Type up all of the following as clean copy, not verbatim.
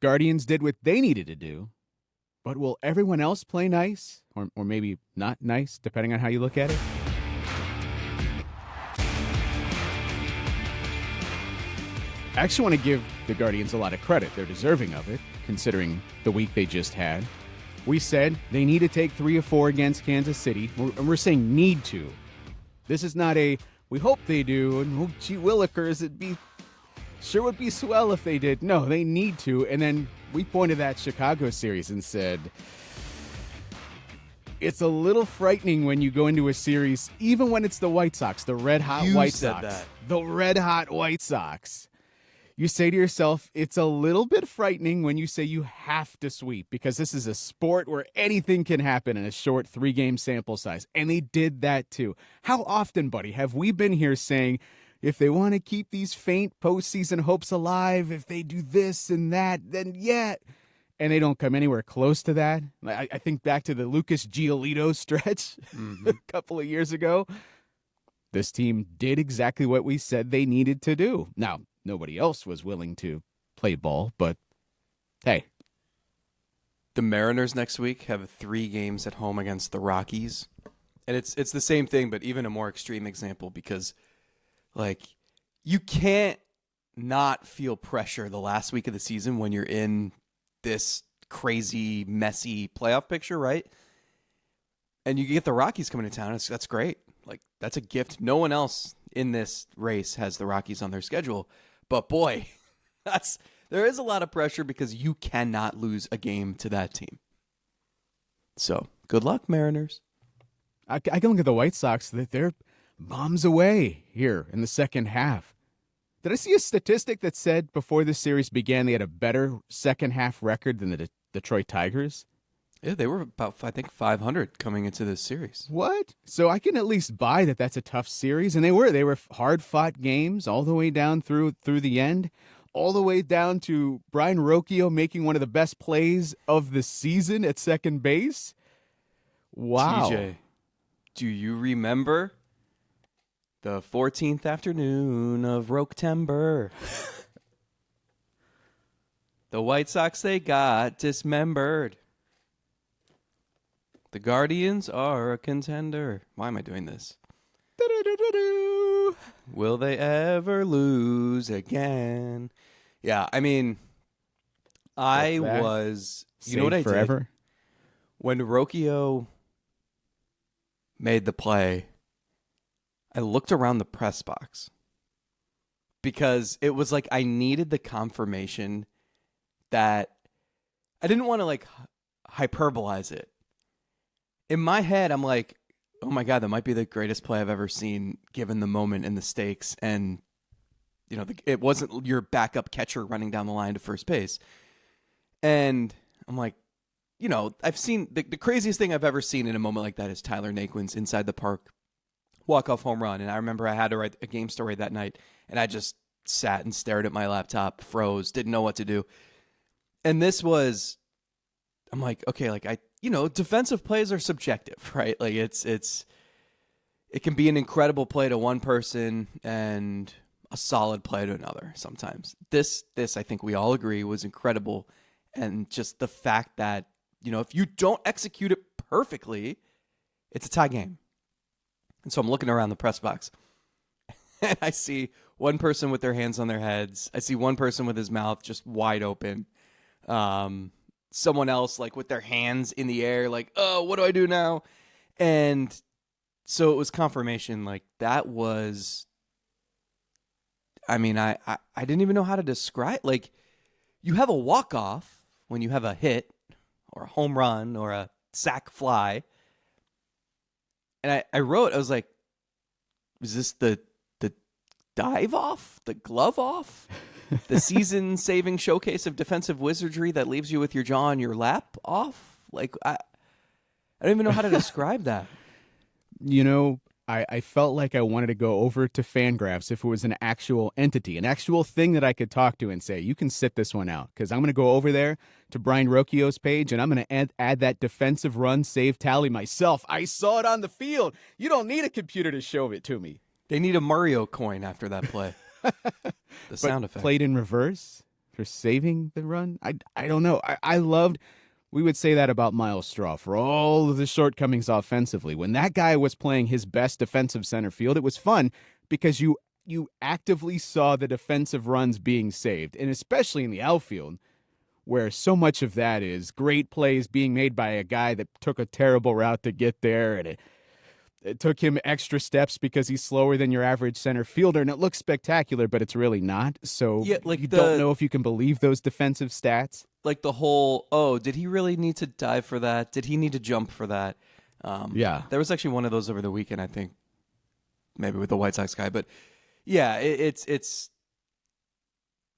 Guardians did what they needed to do, but will everyone else play nice? Or maybe not nice, depending on how you look at it? I actually want to give the Guardians a lot of credit. They're deserving of it, considering the week they just had. We said they need to take 3 or 4 against Kansas City. We're saying need to. This is not a, we hope they do, and oh, gee willikers, sure would be swell if they did. No, they need to. And then we pointed that Chicago series and said, it's a little frightening when you go into a series, even when it's the White Sox, the red-hot White Sox. That. The red-hot White Sox. You say to yourself, it's a little bit frightening when you say you have to sweep, because this is a sport where anything can happen in a short 3-game sample size. And they did that too. How often, buddy, have we been here saying, if they want to keep these faint postseason hopes alive, if they do this and that, then yeah. And they don't come anywhere close to that. I think back to the Lucas Giolito stretch a couple of years ago. This team did exactly what we said they needed to do. Now, nobody else was willing to play ball, but hey. The Mariners next week have 3 games at home against the Rockies. And it's the same thing, but even a more extreme example, because like you can't not feel pressure the last week of the season when you're in this crazy, messy playoff picture, right? And you get the Rockies coming to town. That's great. Like, that's a gift. No one else in this race has the Rockies on their schedule. But boy, there is a lot of pressure because you cannot lose a game to that team. So, good luck, Mariners. I can look at the White Sox. They're bombs away here in the second half. Did I see a statistic that said before this series began they had a better second half record than the Detroit Tigers? Yeah, they were about, I think, 500 coming into this series. What? So I can at least buy that that's a tough series, and they were hard-fought games all the way down through the end, all the way down to Brian Rochio making one of the best plays of the season at second base. Wow. TJ, do you remember the 14th afternoon of Rochtember? The White Sox, they got dismembered. The Guardians are a contender. Why am I doing this? Will they ever lose again? Yeah, I mean, I was... You know what I did? When Rochio made the play, I looked around the press box because it was like I needed the confirmation that I didn't want to like hyperbolize it. In my head, I'm like, oh my God, that might be the greatest play I've ever seen given the moment and the stakes. And, you know, it wasn't your backup catcher running down the line to first base. And I'm like, you know, I've seen the craziest thing I've ever seen in a moment like that is Tyler Naquin's inside the park walk-off home run. And I remember I had to write a game story that night, and I just sat and stared at my laptop, froze, didn't know what to do. And this was, I'm like, okay, like defensive plays are subjective, right? Like it can be an incredible play to one person and a solid play to another sometimes. This I think we all agree was incredible. And just the fact that, you know, if you don't execute it perfectly, it's a tie game. And so I'm looking around the press box and I see one person with their hands on their heads. I see one person with his mouth just wide open. Someone else like with their hands in the air, like, oh, what do I do now? And so it was confirmation. Like that was, I mean, I didn't even know how to describe, like you have a walk-off when you have a hit or a home run or a sac fly. And I wrote, I was like, is this the dive off, the glove off? The season-saving showcase of defensive wizardry that leaves you with your jaw on your lap off? Like, I don't even know how to describe that. You know, I felt like I wanted to go over to Fangraphs if it was an actual entity, an actual thing that I could talk to and say, you can sit this one out. Because I'm going to go over there to Brian Rochio's page, and I'm going to add that defensive run save tally myself. I saw it on the field. You don't need a computer to show it to me. They need a Mario coin after that play. The sound effect. Played in reverse for saving the run. I don't know. I loved. We would say that about Miles Straw for all of the shortcomings offensively. When that guy was playing his best defensive center field, it was fun because you actively saw the defensive runs being saved, and especially in the outfield, where so much of that is great plays being made by a guy that took a terrible route to get there, and it took him extra steps because he's slower than your average center fielder, and it looks spectacular, but it's really not. So Yeah, like you don't know if you can believe those defensive stats. Like the whole, oh, did he really need to dive for that? Did he need to jump for that? Yeah. There was actually one of those over the weekend, I think, maybe with the White Sox guy. But yeah, it's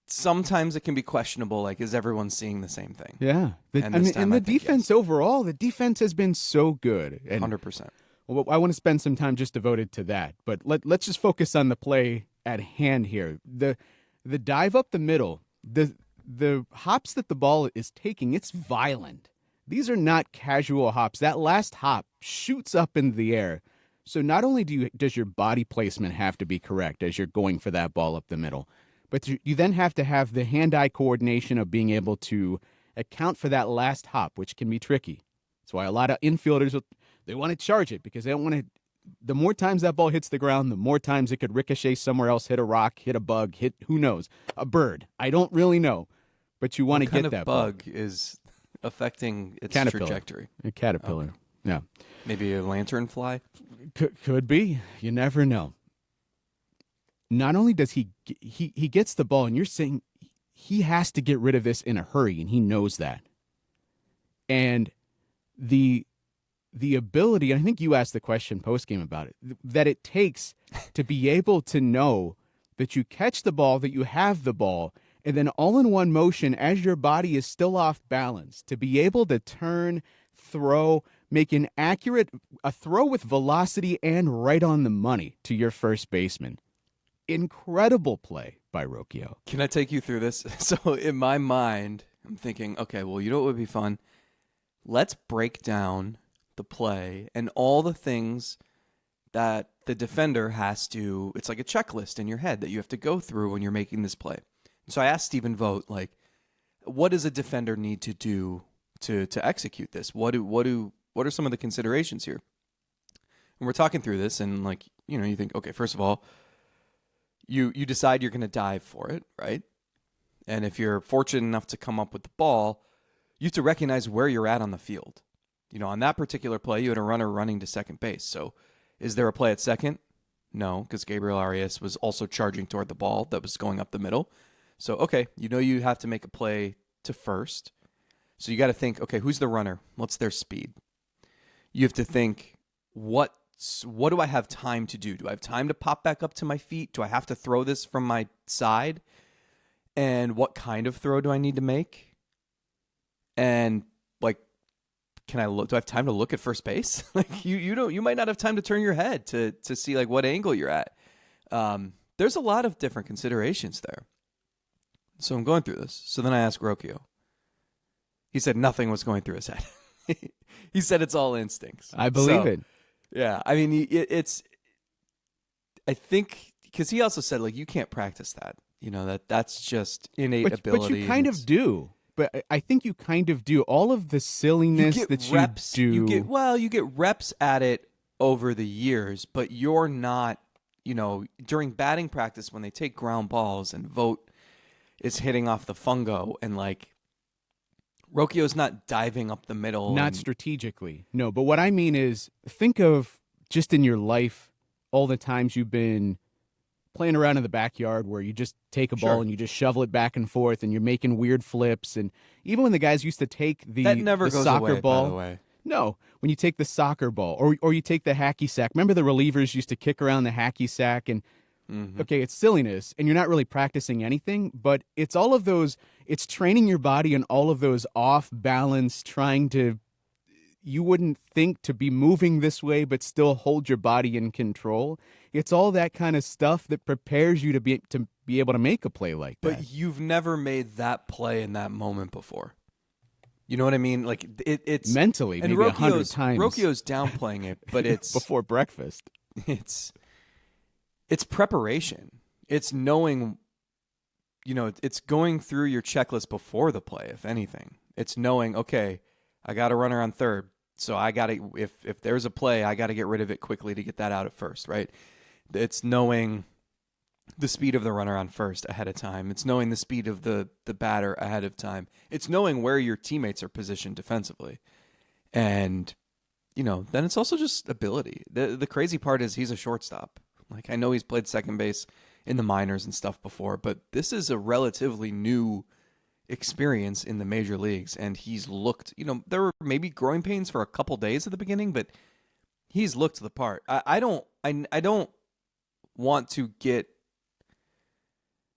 sometimes it can be questionable. Like, is everyone seeing the same thing? Yeah. And the defense overall, the defense has been so good. 100%. Well, I want to spend some time just devoted to that. But let's just focus on the play at hand here. The dive up the middle, the hops that the ball is taking, it's violent. These are not casual hops. That last hop shoots up into the air. So not only does your body placement have to be correct as you're going for that ball up the middle, but you then have to have the hand-eye coordination of being able to account for that last hop, which can be tricky. That's why a lot of infielders, they want to charge it because they don't want to. The more times that ball hits the ground, the more times it could ricochet somewhere else, hit a rock, hit a bug, hit who knows, a bird. I don't really know, but you want to get that bug is affecting its trajectory. A caterpillar, okay. Yeah. Maybe a lanternfly? Could be. You never know. Not only does he gets the ball, and you're saying he has to get rid of this in a hurry, and he knows that. And the ability, and I think you asked the question post-game about it, that it takes to be able to know that you catch the ball, that you have the ball, and then all in one motion as your body is still off balance, to be able to turn, throw, make a throw with velocity and right on the money to your first baseman. Incredible play by Rochio. Can I take you through this? So in my mind, I'm thinking, okay, well, you know what would be fun? Let's break down the play and all the things that the defender has to, it's like a checklist in your head that you have to go through when you're making this play. So I asked Stephen Vogt, like, what does a defender need to do to execute this? What are some of the considerations here? And we're talking through this, and like, you know, you think, okay, first of all, you decide you're going to dive for it, right? And if you're fortunate enough to come up with the ball, you have to recognize where you're at on the field. You know, on that particular play, you had a runner running to second base. So is there a play at second? No, because Gabriel Arias was also charging toward the ball that was going up the middle. So, okay, you know you have to make a play to first. So you got to think, okay, who's the runner? What's their speed? You have to think, what do I have time to do? Do I have time to pop back up to my feet? Do I have to throw this from my side? And what kind of throw do I need to make? And like, can I look? Do I have time to look at first base? Like you might not have time to turn your head to see like what angle you're at. There's a lot of different considerations there. So I'm going through this. So then I asked Rochio. He said nothing was going through his head. He said it's all instincts. I believe it. Yeah, I mean it's. I think because he also said like you can't practice that. You know that's just innate ability. But you kind of do. But I think you kind of do. All of the silliness that reps, you do. You get reps at it over the years, but you're not, you know, during batting practice when they take ground balls and Vogt is hitting off the fungo and like Rochio's not diving up the middle. Not strategically. No, but what I mean is think of just in your life all the times you've been playing around in the backyard where you just take a ball and you just shovel it back and forth and you're making weird flips. And even when the guys used to take the soccer ball, by the way. No, when you take the soccer ball or you take the hacky sack. Remember the relievers used to kick around the hacky sack and okay, it's silliness and you're not really practicing anything, but it's all of those, it's training your body and all of those off balance, you wouldn't think to be moving this way, but still hold your body in control. It's all that kind of stuff that prepares you to be able to make a play like that. But you've never made that play in that moment before. You know what I mean? Like it's mentally, maybe 100 times. Rochio's downplaying it, but it's before breakfast. It's preparation. It's knowing it's going through your checklist before the play, if anything. It's knowing, okay, I got a runner on third. So I got to, if there's a play, I got to get rid of it quickly to get that out at first, right? It's knowing the speed of the runner on first ahead of time. It's knowing the speed of the batter ahead of time. It's knowing where your teammates are positioned defensively. And, then it's also just ability. The crazy part is he's a shortstop. Like, I know he's played second base in the minors and stuff before, but this is a relatively new experience in the major leagues. And he's looked, there were maybe growing pains for a couple days at the beginning, but he's looked the part. I don't want to get,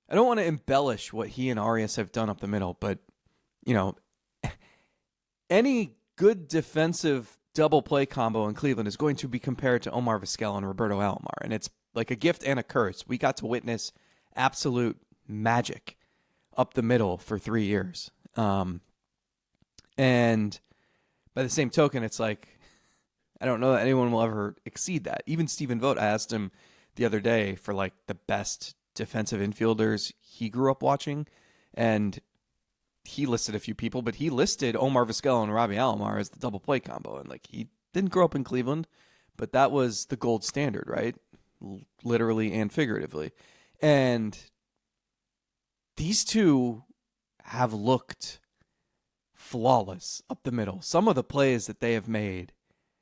I don't want to embellish what he and Arias have done up the middle, but, any good defensive double play combo in Cleveland is going to be compared to Omar Vizquel and Roberto Alomar. And it's like a gift and a curse. We got to witness absolute magic up the middle for 3 years. And by the same token, it's like, I don't know that anyone will ever exceed that. Even Stephen Vogt, I asked him the other day for like the best defensive infielders he grew up watching. And he listed a few people, but he listed Omar Vizquel and Robbie Alomar as the double play combo. And like, he didn't grow up in Cleveland, but that was the gold standard, right? Literally and figuratively. And these two have looked flawless up the middle. Some of the plays that they have made.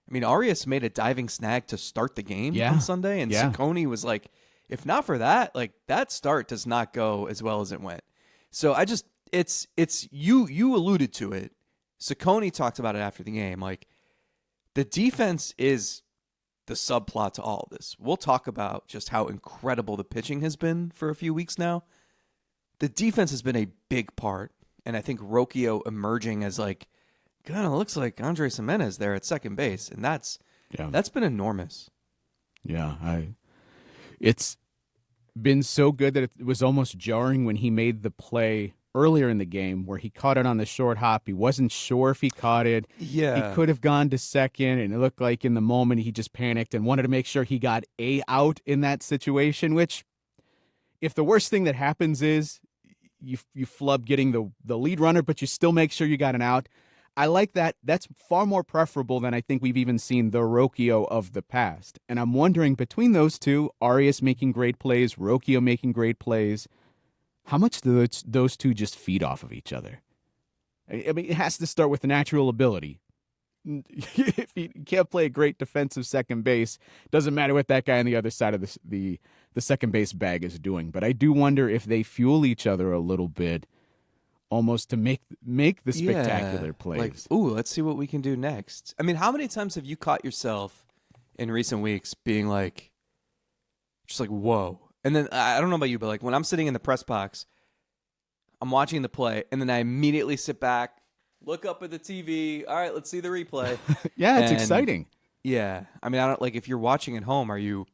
I mean, Arias made a diving snag to start the game on Sunday, and Cecconi was like, if not for that, like, that start does not go as well as it went. So it's you alluded to it. Cecconi talked about it after the game. Like, the defense is the subplot to all of this. We'll talk about just how incredible the pitching has been for a few weeks now. The defense has been a big part, and I think Rochio emerging as like, kind of looks like Andres Gimenez there at second base, and that's been enormous. Yeah, it's been so good that it was almost jarring when he made the play earlier in the game where he caught it on the short hop. He wasn't sure if he caught it. Yeah. He could have gone to second, and it looked like in the moment he just panicked and wanted to make sure he got a out in that situation, which, if the worst thing that happens is you flub getting the lead runner, but you still make sure you got an out, I like that. That's far more preferable than I think we've even seen the Rochio of the past. And I'm wondering, between those two, Arias making great plays, Rochio making great plays, how much do those two just feed off of each other? I mean, it has to start with the natural ability. If you can't play a great defensive second base, doesn't matter what that guy on the other side of the second base bag is doing. But I do wonder if they fuel each other a little bit, almost to make the spectacular plays. Like, ooh, let's see what we can do next. I mean, how many times have you caught yourself in recent weeks being like, just like, whoa? And then, I don't know about you, but like when I'm sitting in the press box, I'm watching the play, and then I immediately sit back, look up at the TV. All right, let's see the replay. Yeah, it's exciting. Yeah. I mean, I don't, like, if you're watching at home, are you,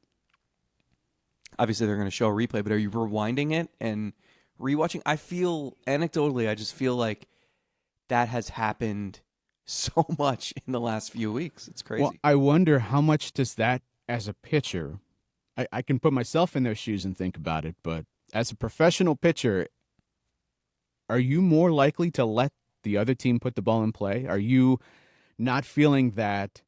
obviously they're going to show a replay, but are you rewinding it and rewatching? I feel, anecdotally, I just feel like that has happened so much in the last few weeks. It's crazy. Well, I wonder how much does that, as a pitcher, I can put myself in their shoes and think about it, but as a professional pitcher, are you more likely to let the other team put the ball in play? Are you not feeling that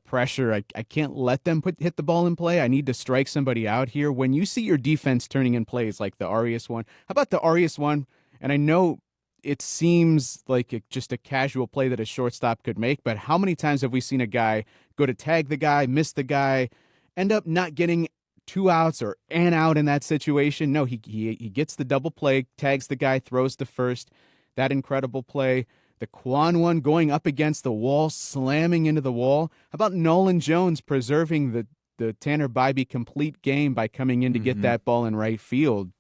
pressure? I can't let them hit the ball in play. I need to strike somebody out here. When you see your defense turning in plays like the Arias one, how about the Arias one? And I know it seems like just a casual play that a shortstop could make, but how many times have we seen a guy go to tag the guy, miss the guy, end up not getting 2 outs or an out in that situation? No, he gets the double play, tags the guy, throws to first. That incredible play. The Kwan one going up against the wall, slamming into the wall. How about Nolan Jones preserving the Tanner Bybee complete game by coming in to get that ball in right field?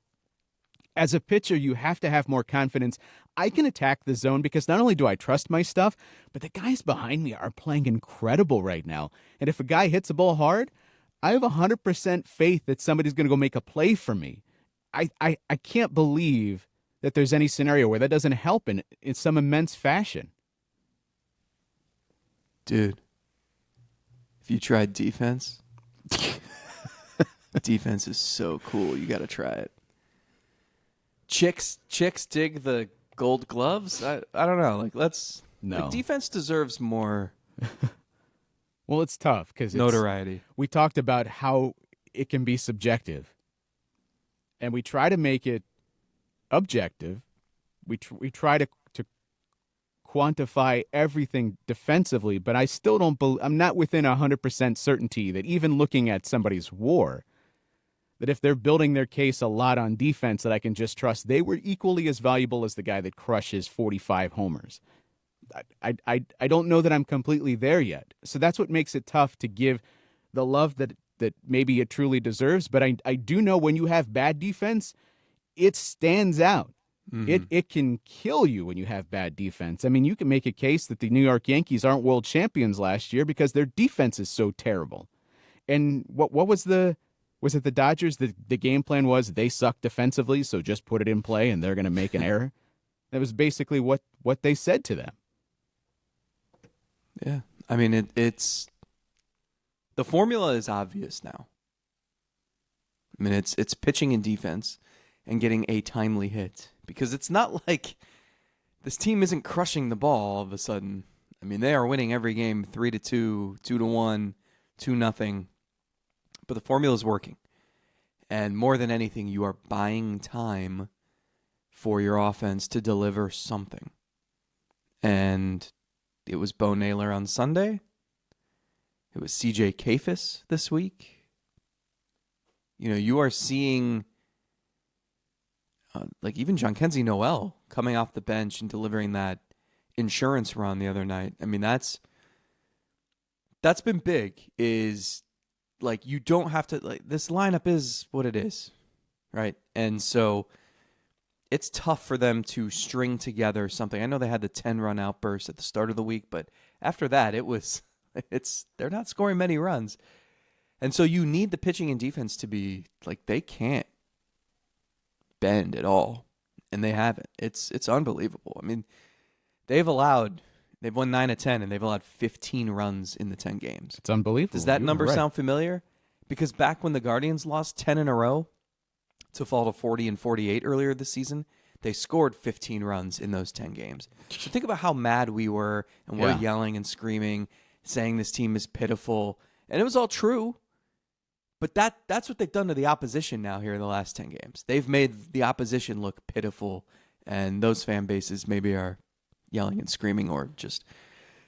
As a pitcher, you have to have more confidence. I can attack the zone because not only do I trust my stuff, but the guys behind me are playing incredible right now. And if a guy hits a ball hard, I have 100% faith that somebody's going to go make a play for me. I can't believe that there's any scenario where that doesn't help in some immense fashion. Dude, if you tried defense, defense is so cool. You got to try it. chicks dig the gold gloves. I don't know. No. Defense deserves more Well, it's tough because notoriety. we talked about how it can be subjective, and we try to make it objective. We try to quantify everything defensively, but I still don't. I'm not within 100% certainty that even looking at somebody's WAR, that if they're building their case a lot on defense, that I can just trust they were equally as valuable as the guy that crushes 45 homers. I don't know that I'm completely there yet. So that's what makes it tough to give the love that maybe it truly deserves. But I do know when you have bad defense, it stands out. Mm-hmm. It can kill you when you have bad defense. I mean, you can make a case that the New York Yankees aren't world champions last year because their defense is so terrible. And what was it the Dodgers? The game plan was they suck defensively, so just put it in play and they're going to make an error. That was basically what they said to them. Yeah. I mean, it's the formula is obvious now. I mean, it's pitching and defense and getting a timely hit, because it's not like this team isn't crushing the ball all of a sudden. I mean, they are winning every game 3-2, 2-1, 2-0. But the formula is working. And more than anything, you are buying time for your offense to deliver something. And it was Bo Naylor on Sunday. It was CJ Kafis this week. You know, you are seeing even Jhonkensy Noel coming off the bench and delivering that insurance run the other night. I mean, that's been big. Is like, you don't have to, like, this lineup is what it is, right? And so it's tough for them to string together something. I know they had the 10-run outburst at the start of the week, but after that, they're not scoring many runs. And so you need the pitching and defense to be like, they can't bend at all, and they haven't. It's unbelievable. I mean, they've won 9 of 10, and they've allowed 15 runs in the 10 games. It's unbelievable. Does that number sound familiar? Because back when the Guardians lost 10 in a row to fall to 40 and 48 earlier this season, they scored 15 runs in those 10 games. So think about how mad we were, and we're yelling and screaming, saying this team is pitiful, and it was all true. But that's what they've done to the opposition now here in the last 10 games. They've made the opposition look pitiful, and those fan bases maybe are yelling and screaming or just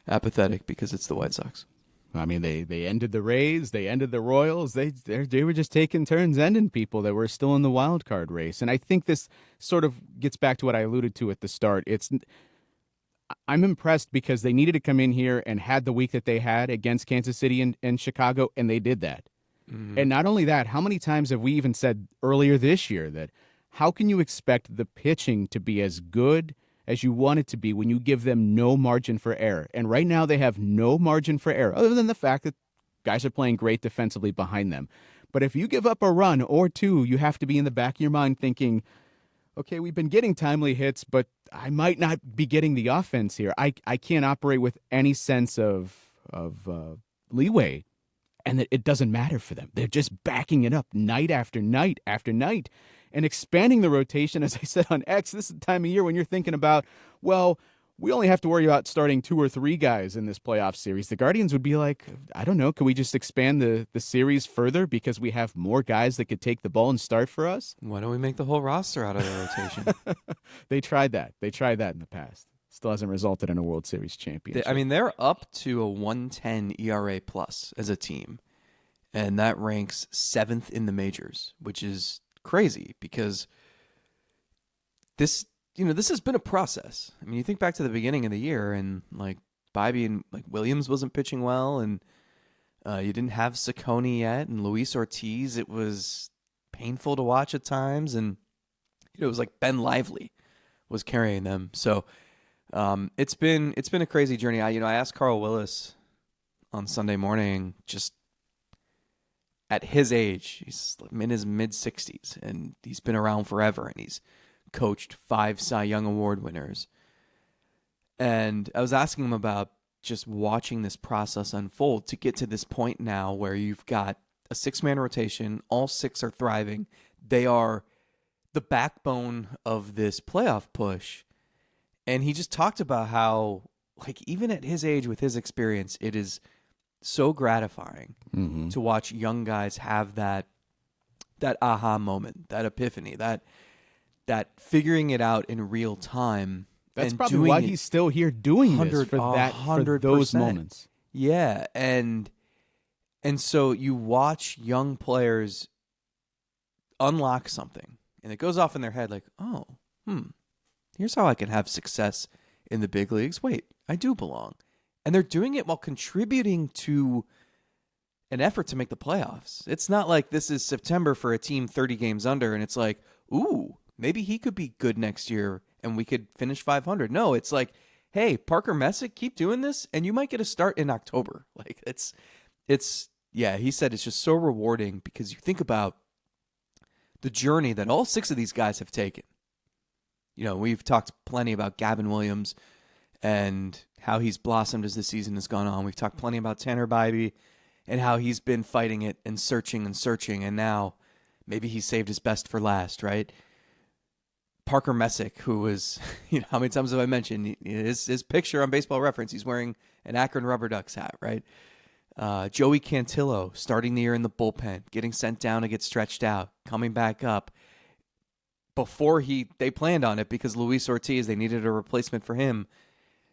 apathetic because it's the White Sox. I mean, they ended the Rays, they ended the Royals. They were just taking turns ending people that were still in the wild card race. And I think this sort of gets back to what I alluded to at the start. I'm impressed because they needed to come in here and had the week that they had against Kansas City and Chicago, and they did that. Mm-hmm. And not only that, how many times have we even said earlier this year that how can you expect the pitching to be as good as you want it to be when you give them no margin for error? And right now they have no margin for error, other than the fact that guys are playing great defensively behind them. But if you give up a run or two, you have to be in the back of your mind thinking, okay, we've been getting timely hits, but I might not be getting the offense here. I can't operate with any sense of leeway. And that it doesn't matter for them. They're just backing it up night after night after night and expanding the rotation. As I said on X, this is the time of year when you're thinking about, well, we only have to worry about starting 2 or 3 guys in this playoff series. The Guardians would be like, I don't know, can we just expand the series further because we have more guys that could take the ball and start for us? Why don't we make the whole roster out of the rotation? They tried that. They tried that in the past. Still hasn't resulted in a World Series championship. They're up to a 1.10 ERA plus as a team, and that ranks 7th in the majors, which is crazy because this has been a process. I mean, you think back to the beginning of the year, and like Bibee and like Williams wasn't pitching well, and you didn't have Cecconi yet, and Luis Ortiz. It was painful to watch at times, and it was like Ben Lively was carrying them. So. It's been a crazy journey. I asked Carl Willis on Sunday morning, just at his age, he's in his mid-60s, and he's been around forever, and he's coached 5 Cy Young Award winners. And I was asking him about just watching this process unfold to get to this point now where you've got a 6-man rotation, all 6 are thriving. They are the backbone of this playoff push. And he just talked about how, like, even at his age with his experience, it is so gratifying to watch young guys have that aha moment, that epiphany, that figuring it out in real time. That's and probably doing why it he's still here doing this for those 100%. moments. Yeah, and so you watch young players unlock something, and it goes off in their head like, oh, here's how I can have success in the big leagues. Wait, I do belong. And they're doing it while contributing to an effort to make the playoffs. It's not like this is September for a team 30 games under, and it's like, ooh, maybe he could be good next year and we could finish 500. No, it's like, hey, Parker Messick, keep doing this, and you might get a start in October. Like, yeah, he said it's just so rewarding because you think about the journey that all 6 of these guys have taken. You know, we've talked plenty about Gavin Williams and how he's blossomed as the season has gone on. We've talked plenty about Tanner Bybee and how he's been fighting it and searching, and now maybe he saved his best for last, right? Parker Messick, who was, how many times have I mentioned his picture on Baseball Reference? He's wearing an Akron Rubber Ducks hat, right? Joey Cantillo starting the year in the bullpen, getting sent down to get stretched out, coming back up before they planned on it because Luis Ortiz, they needed a replacement for him.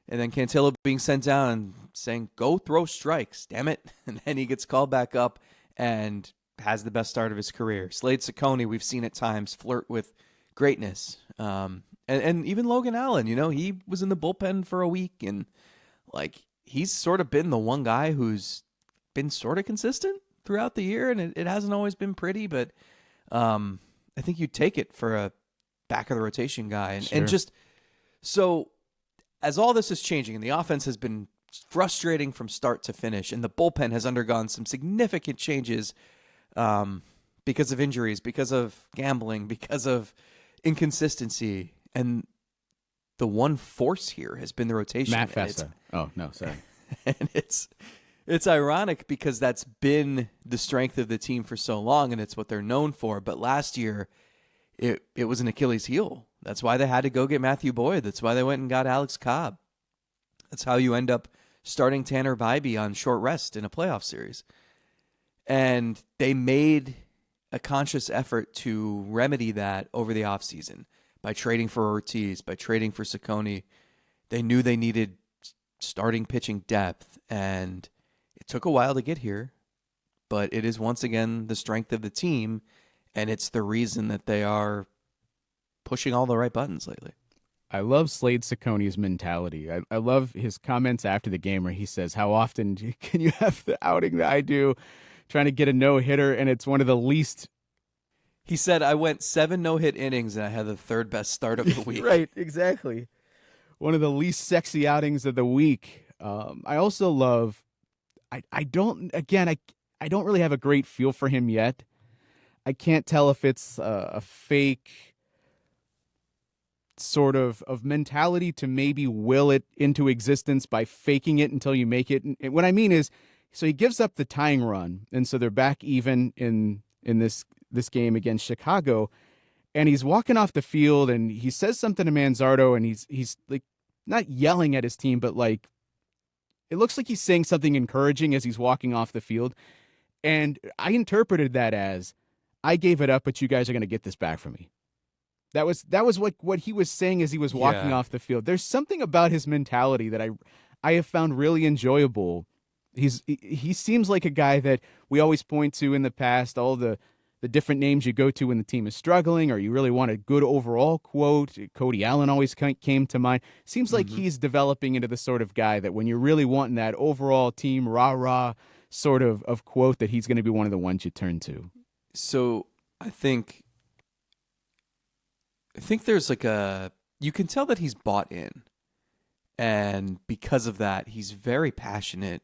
And then Cantillo being sent down and saying, go throw strikes, damn it. And then he gets called back up and has the best start of his career. Slade Cecconi, we've seen at times flirt with greatness. And even Logan Allen, he was in the bullpen for a week. And, like, he's sort of been the one guy who's been sort of consistent throughout the year. And it hasn't always been pretty, but I think you take it for a back of the rotation guy. And just so as all this is changing and the offense has been frustrating from start to finish and the bullpen has undergone some significant changes because of injuries, because of gambling, because of inconsistency. And the one force here has been the rotation. Matt Festa. Oh, no, sorry. And it's ironic because that's been the strength of the team for so long and it's what they're known for. But last year, it was an Achilles heel. That's why they had to go get Matthew Boyd. That's why they went and got Alex Cobb. That's how you end up starting Tanner Bybee on short rest in a playoff series. And they made a conscious effort to remedy that over the offseason by trading for Ortiz, by trading for Cecconi. They knew they needed starting pitching depth, and it took a while to get here, but it is once again the strength of the team, and it's the reason that they are pushing all the right buttons lately. I love Slade Cecconi's mentality. I love his comments after the game where he says, how often can you have the outing that I do trying to get a no-hitter, and it's one of the least... He said, I went 7 no-hit innings, and I had the 3rd best start of the week. Right, exactly. One of the least sexy outings of the week. I also love... I don't really have a great feel for him yet. I can't tell if it's a fake sort of mentality to maybe will it into existence by faking it until you make it. And what I mean is, so he gives up the tying run, and so they're back even in this game against Chicago, and he's walking off the field, and he says something to Manzardo, and he's like not yelling at his team, but like it looks like he's saying something encouraging as he's walking off the field. And I interpreted that as, I gave it up, but you guys are going to get this back from me. That was what he was saying as he was walking off the field. There's something about his mentality that I have found really enjoyable. He seems like a guy that we always point to in the past, all the different names you go to when the team is struggling, or you really want a good overall quote. Cody Allen always came to mind. Seems like he's developing into the sort of guy that when you're really wanting that overall team rah-rah sort of quote, that he's going to be one of the ones you turn to. So I think there's like you can tell that he's bought in, and because of that, he's very passionate,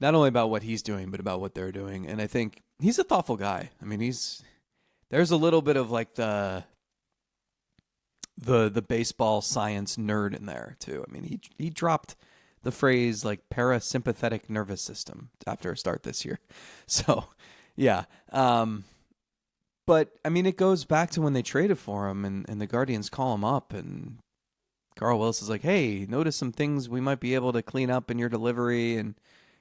not only about what he's doing, but about what they're doing. And I think he's a thoughtful guy. I mean, there's a little bit of like the baseball science nerd in there too. I mean, he dropped the phrase like parasympathetic nervous system after a start this year. So yeah. But, I mean, it goes back to when they traded for him and the Guardians call him up and Carl Willis is like, hey, notice some things we might be able to clean up in your delivery and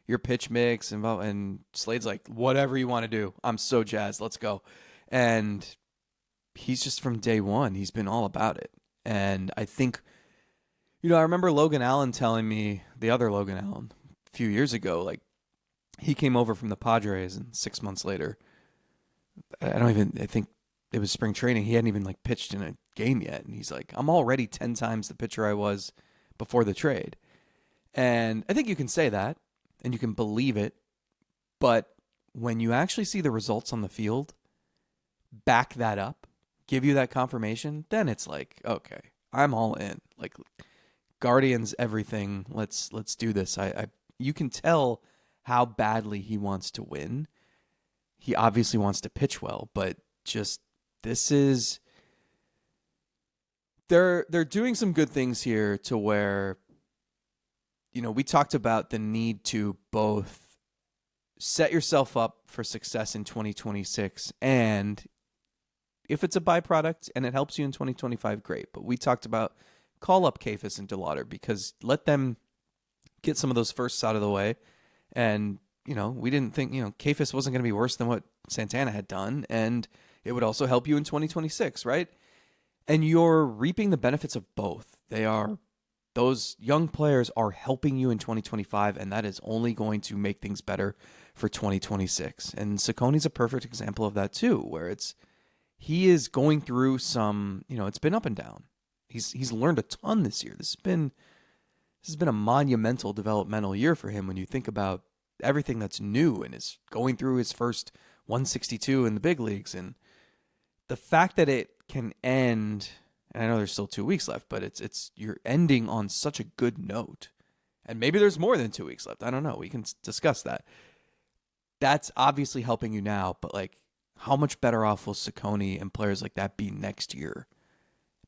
your pitch mix. And Slade's like, whatever you want to do. I'm so jazzed. Let's go. And he's just from day one, he's been all about it. And I think, I remember Logan Allen telling me, the other Logan Allen, a few years ago, like, he came over from the Padres and 6 months later, I think it was spring training. He hadn't even like pitched in a game yet. And he's like, I'm already 10 times the pitcher I was before the trade. And I think you can say that and you can believe it. But when you actually see the results on the field, back that up, give you that confirmation, then it's like, okay, I'm all in. Like, Guardians, everything. Let's do this. You can tell how badly he wants to win. He obviously wants to pitch well, but just this is they're doing some good things here to where, we talked about the need to both set yourself up for success in 2026, and if it's a byproduct and it helps you in 2025, great. But we talked about call up Kafis and DeLauder because let them get some of those firsts out of the way. And, we didn't think, Kafis wasn't going to be worse than what Santana had done. And it would also help you in 2026, right? And you're reaping the benefits of both. Those young players are helping you in 2025, and that is only going to make things better for 2026. And Cecconi's a perfect example of that too, where he is going through some, it's been up and down. He's learned a ton this year. This has been a monumental developmental year for him when you think about everything that's new and is going through his first 162 in the big leagues. And the fact that it can end, and I know there's still 2 weeks left, but it's you're ending on such a good note. And maybe there's more than 2 weeks left. I don't know. We can discuss that. That's obviously helping you now, but like, how much better off will Cecconi and players like that be next year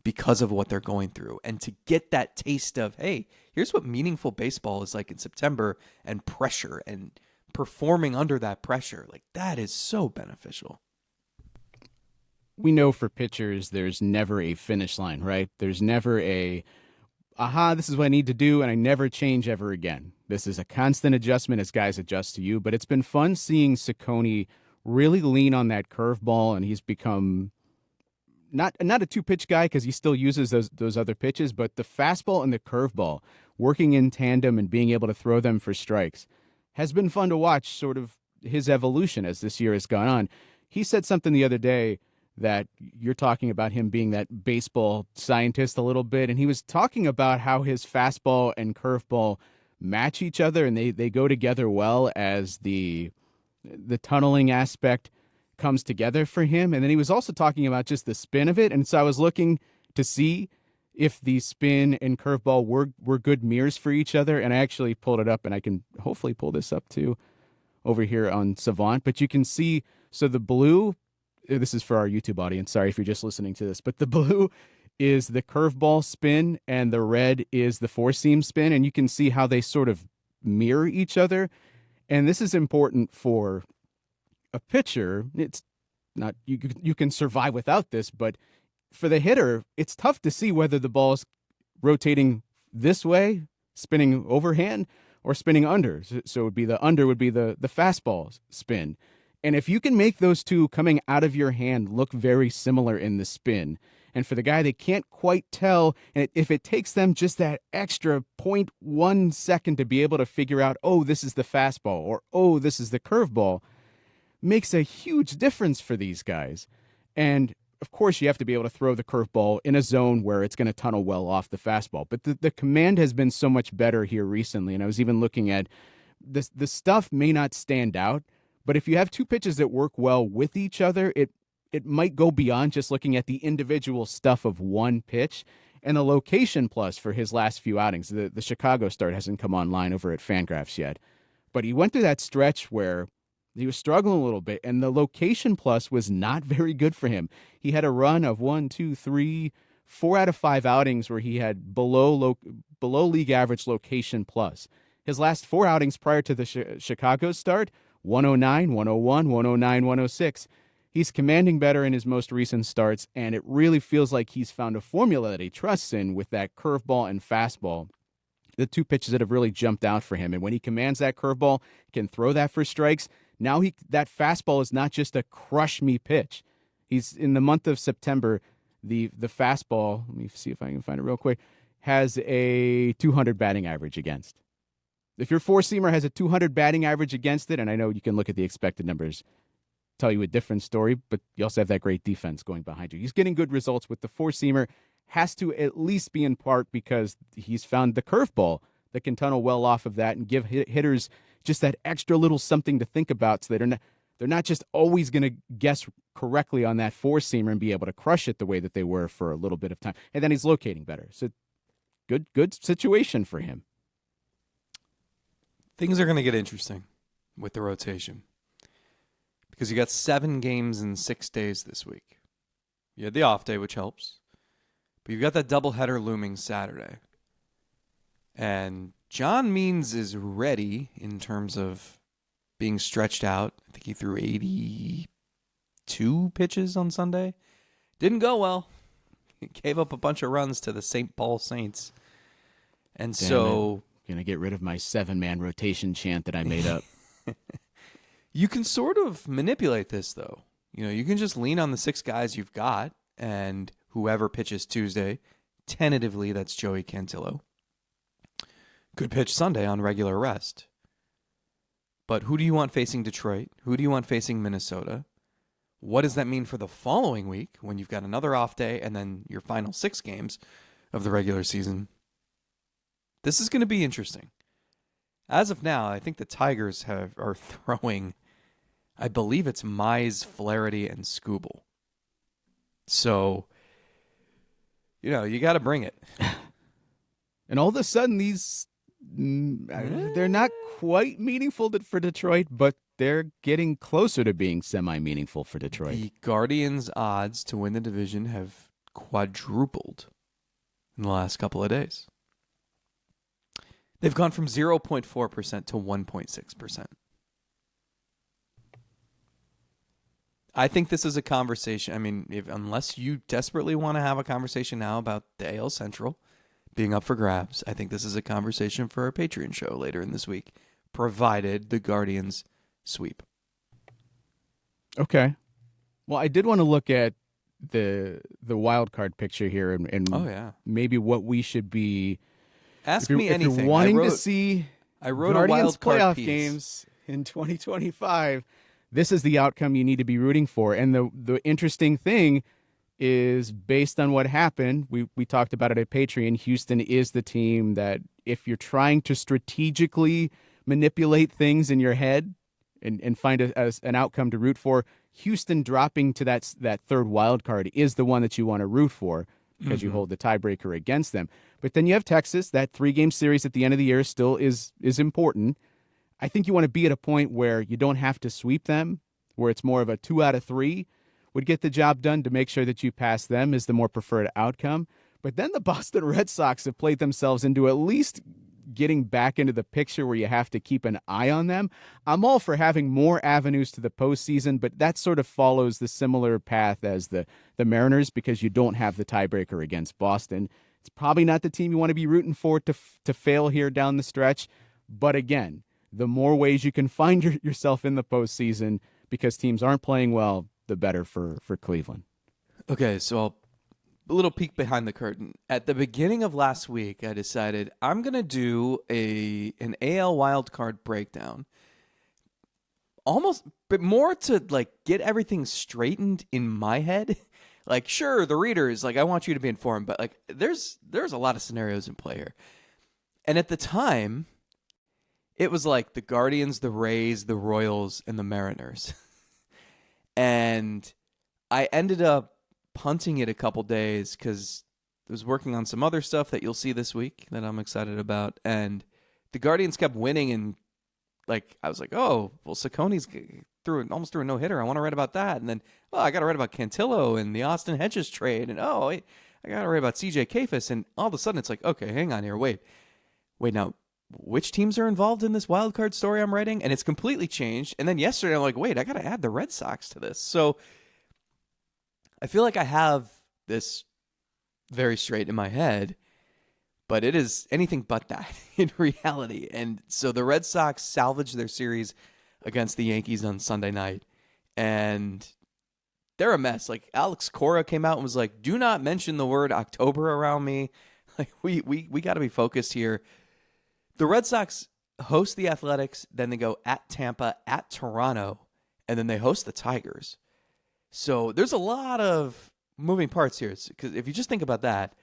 because of what they're going through? And to get that taste of, hey, here's what meaningful baseball is like in September, and pressure and performing under that pressure, like that is so beneficial. We know for pitchers, there's never a finish line, right? There's never this is what I need to do, and I never change ever again. This is a constant adjustment as guys adjust to you, but it's been fun seeing Cecconi really lean on that curveball, and he's become not a two-pitch guy because he still uses those other pitches, but the fastball and the curveball working in tandem and being able to throw them for strikes has been fun to watch, sort of his evolution as this year has gone on. He said something the other day that you're talking about him being that baseball scientist a little bit, and he was talking about how his fastball and curveball match each other, and they go together well as the tunneling aspect comes together for him. And then he was also talking about just the spin of it. And so I was looking to see if the spin and curveball were good mirrors for each other. And I actually pulled it up, and I can hopefully pull this up too over here on Savant. But you can see, so the blue, this is for our YouTube audience. Sorry if you're just listening to this, but the blue is the curveball spin and the red is the four seam spin. And you can see how they sort of mirror each other. And this is important for a pitcher. It's not, you can survive without this, but for the hitter, it's tough to see whether the ball is rotating this way, spinning overhand, or spinning under. So it would be the under would be the fastball spin. And if you can make those two coming out of your hand look very similar in the spin, and for the guy they can't quite tell, and if it takes them just that extra 0.1 second to be able to figure out, oh, this is the fastball, or oh, this is the curveball, makes a huge difference for these guys. And of course, you have to be able to throw the curveball in a zone where it's going to tunnel well off the fastball. But the command has been so much better here recently. And I was even looking at this, the stuff may not stand out, but if you have two pitches that work well with each other, it might go beyond just looking at the individual stuff of one pitch. And the location plus for his last few outings, the Chicago start hasn't come online over at Fangraphs yet, but he went through that stretch where he was struggling a little bit, and the location plus was not very good for him. He had a run of 4 out of 5 outings where he had below league average location plus. His last 4 outings prior to the Chicago start, 109, 101, 109, 106. He's commanding better in his most recent starts, and it really feels like he's found a formula that he trusts in with that curveball and fastball, the two pitches that have really jumped out for him. And when he commands that curveball, can throw that for strikes. Now that fastball is not just a crush me pitch. He's in the month of September, the fastball, let me see if I can find it real quick, has a 200 batting average against. If your four-seamer has a 200 batting average against it, and I know you can look at the expected numbers, tell you a different story, but you also have that great defense going behind you. He's getting good results with the four-seamer. Has to at least be in part because he's found the curveball that can tunnel well off of that and give hitters just that extra little something to think about, so they're not just always going to guess correctly on that four-seamer and be able to crush it the way that they were for a little bit of time. And then he's locating better. So good situation for him. Things are going to get interesting with the rotation because you got 7 games in 6 days this week. You had the off day, which helps, but you've got that doubleheader looming Saturday. And John Means is ready in terms of being stretched out. I think he threw 82 pitches on Sunday. Didn't go well. He gave up a bunch of runs to the St. Paul Saints. And so going to get rid of my 7-man rotation chant that I made up. You can sort of manipulate this, though. You can just lean on the 6 guys you've got, and whoever pitches Tuesday, tentatively, that's Joey Cantillo. Could pitch Sunday on regular rest. But who do you want facing Detroit? Who do you want facing Minnesota? What does that mean for the following week when you've got another off day and then your final 6 games of the regular season? This is going to be interesting. As of now, I think the Tigers are throwing, I believe it's Mize, Flaherty, and Skubal. So, you got to bring it. And all of a sudden, they're not quite meaningful for Detroit, but they're getting closer to being semi-meaningful for Detroit. The Guardians' odds to win the division have quadrupled in the last couple of days. They've gone from 0.4% to 1.6%. I think this is a conversation. I mean, unless you desperately want to have a conversation now about the AL Central being up for grabs, I think this is a conversation for our Patreon show later in this week, provided the Guardians sweep. Okay. Well, I did want to look at the wild card picture here and maybe what we should be. Ask me anything. If you're wanting to see I wrote Guardians a wild card playoff piece. games in 2025, this is the outcome you need to be rooting for. And the interesting thing is, based on what happened, we talked about it at Patreon, Houston is the team that if you're trying to strategically manipulate things in your head and find an outcome to root for, Houston dropping to that third wild card is the one that you want to root for because you hold the tiebreaker against them. But then you have Texas. That 3-game series at the end of the year still is important. I think you want to be at a point where you don't have to sweep them, where it's more of a 2 out of 3 would get the job done to make sure that you pass them is the more preferred outcome. But then the Boston Red Sox have played themselves into at least getting back into the picture where you have to keep an eye on them. I'm all for having more avenues to the postseason, but that sort of follows the similar path as the Mariners because you don't have the tiebreaker against Boston. It's probably not the team you want to be rooting for to fail here down the stretch. But again, the more ways you can find yourself in the postseason because teams aren't playing well, the better for Cleveland. Okay, so a little peek behind the curtain. At the beginning of last week, I decided I'm going to do an AL wildcard breakdown. Almost, but more to get everything straightened in my head. Sure, the readers, I want you to be informed, but there's a lot of scenarios in play here. And at the time, it was the Guardians, the Rays, the Royals, and the Mariners. And I ended up punting it a couple days because I was working on some other stuff that you'll see this week that I'm excited about. And the Guardians kept winning, and I was like, oh, well, Cecconi's almost threw a no-hitter. I want to write about that. And then, I got to write about Cantillo and the Austin Hedges trade. And, I got to write about C.J. Kayfus. And all of a sudden, it's okay, hang on here. Wait, now, which teams are involved in this wild card story I'm writing? And it's completely changed. And then yesterday, I'm like, wait, I got to add the Red Sox to this. So I feel like I have this very straight in my head, but it is anything but that in reality. And so the Red Sox salvaged their series against the Yankees on Sunday night, and they're a mess. Like Alex Cora came out and was like, "Do not mention the word October around me." Like we got to be focused here. The Red Sox host the Athletics, then they go at Tampa, at Toronto, and then they host the Tigers. So there's a lot of moving parts here. Because if you just think about that,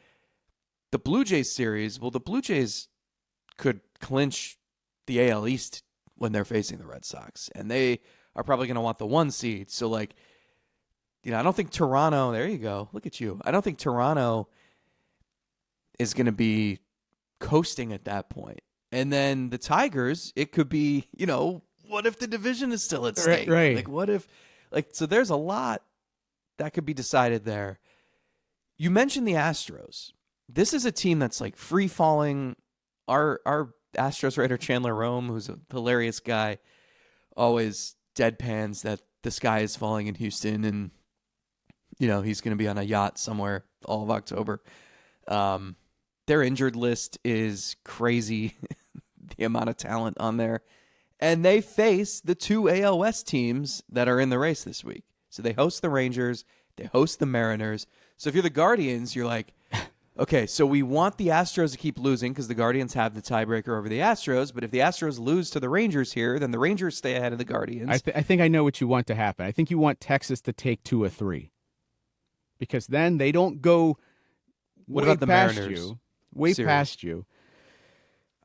the Blue Jays series, well, the Blue Jays could clinch the AL East when they're facing the Red Sox, and they are probably going to want the 1 seed. So, like, I don't think Toronto, there you go, look at you. I don't think Toronto is going to be coasting at that point. And then the Tigers, it could be, what if the division is still at stake? Right. Like, what if, so there's a lot that could be decided there. You mentioned the Astros. This is a team that's like free falling. Our Astros writer Chandler Rome, who's a hilarious guy, always deadpans that the sky is falling in Houston, and he's going to be on a yacht somewhere all of October. Their injured list is crazy, the amount of talent on there, and they face the 2 AL West teams that are in the race this week. So they host the Rangers, they host the Mariners. So if you're the Guardians, you're like, okay, so we want the Astros to keep losing because the Guardians have the tiebreaker over the Astros. But if the Astros lose to the Rangers here, then the Rangers stay ahead of the Guardians. I think I know what you want to happen. I think you want Texas to take 2 or 3, because then they don't go What way about the past Mariners you. Way series? Past you.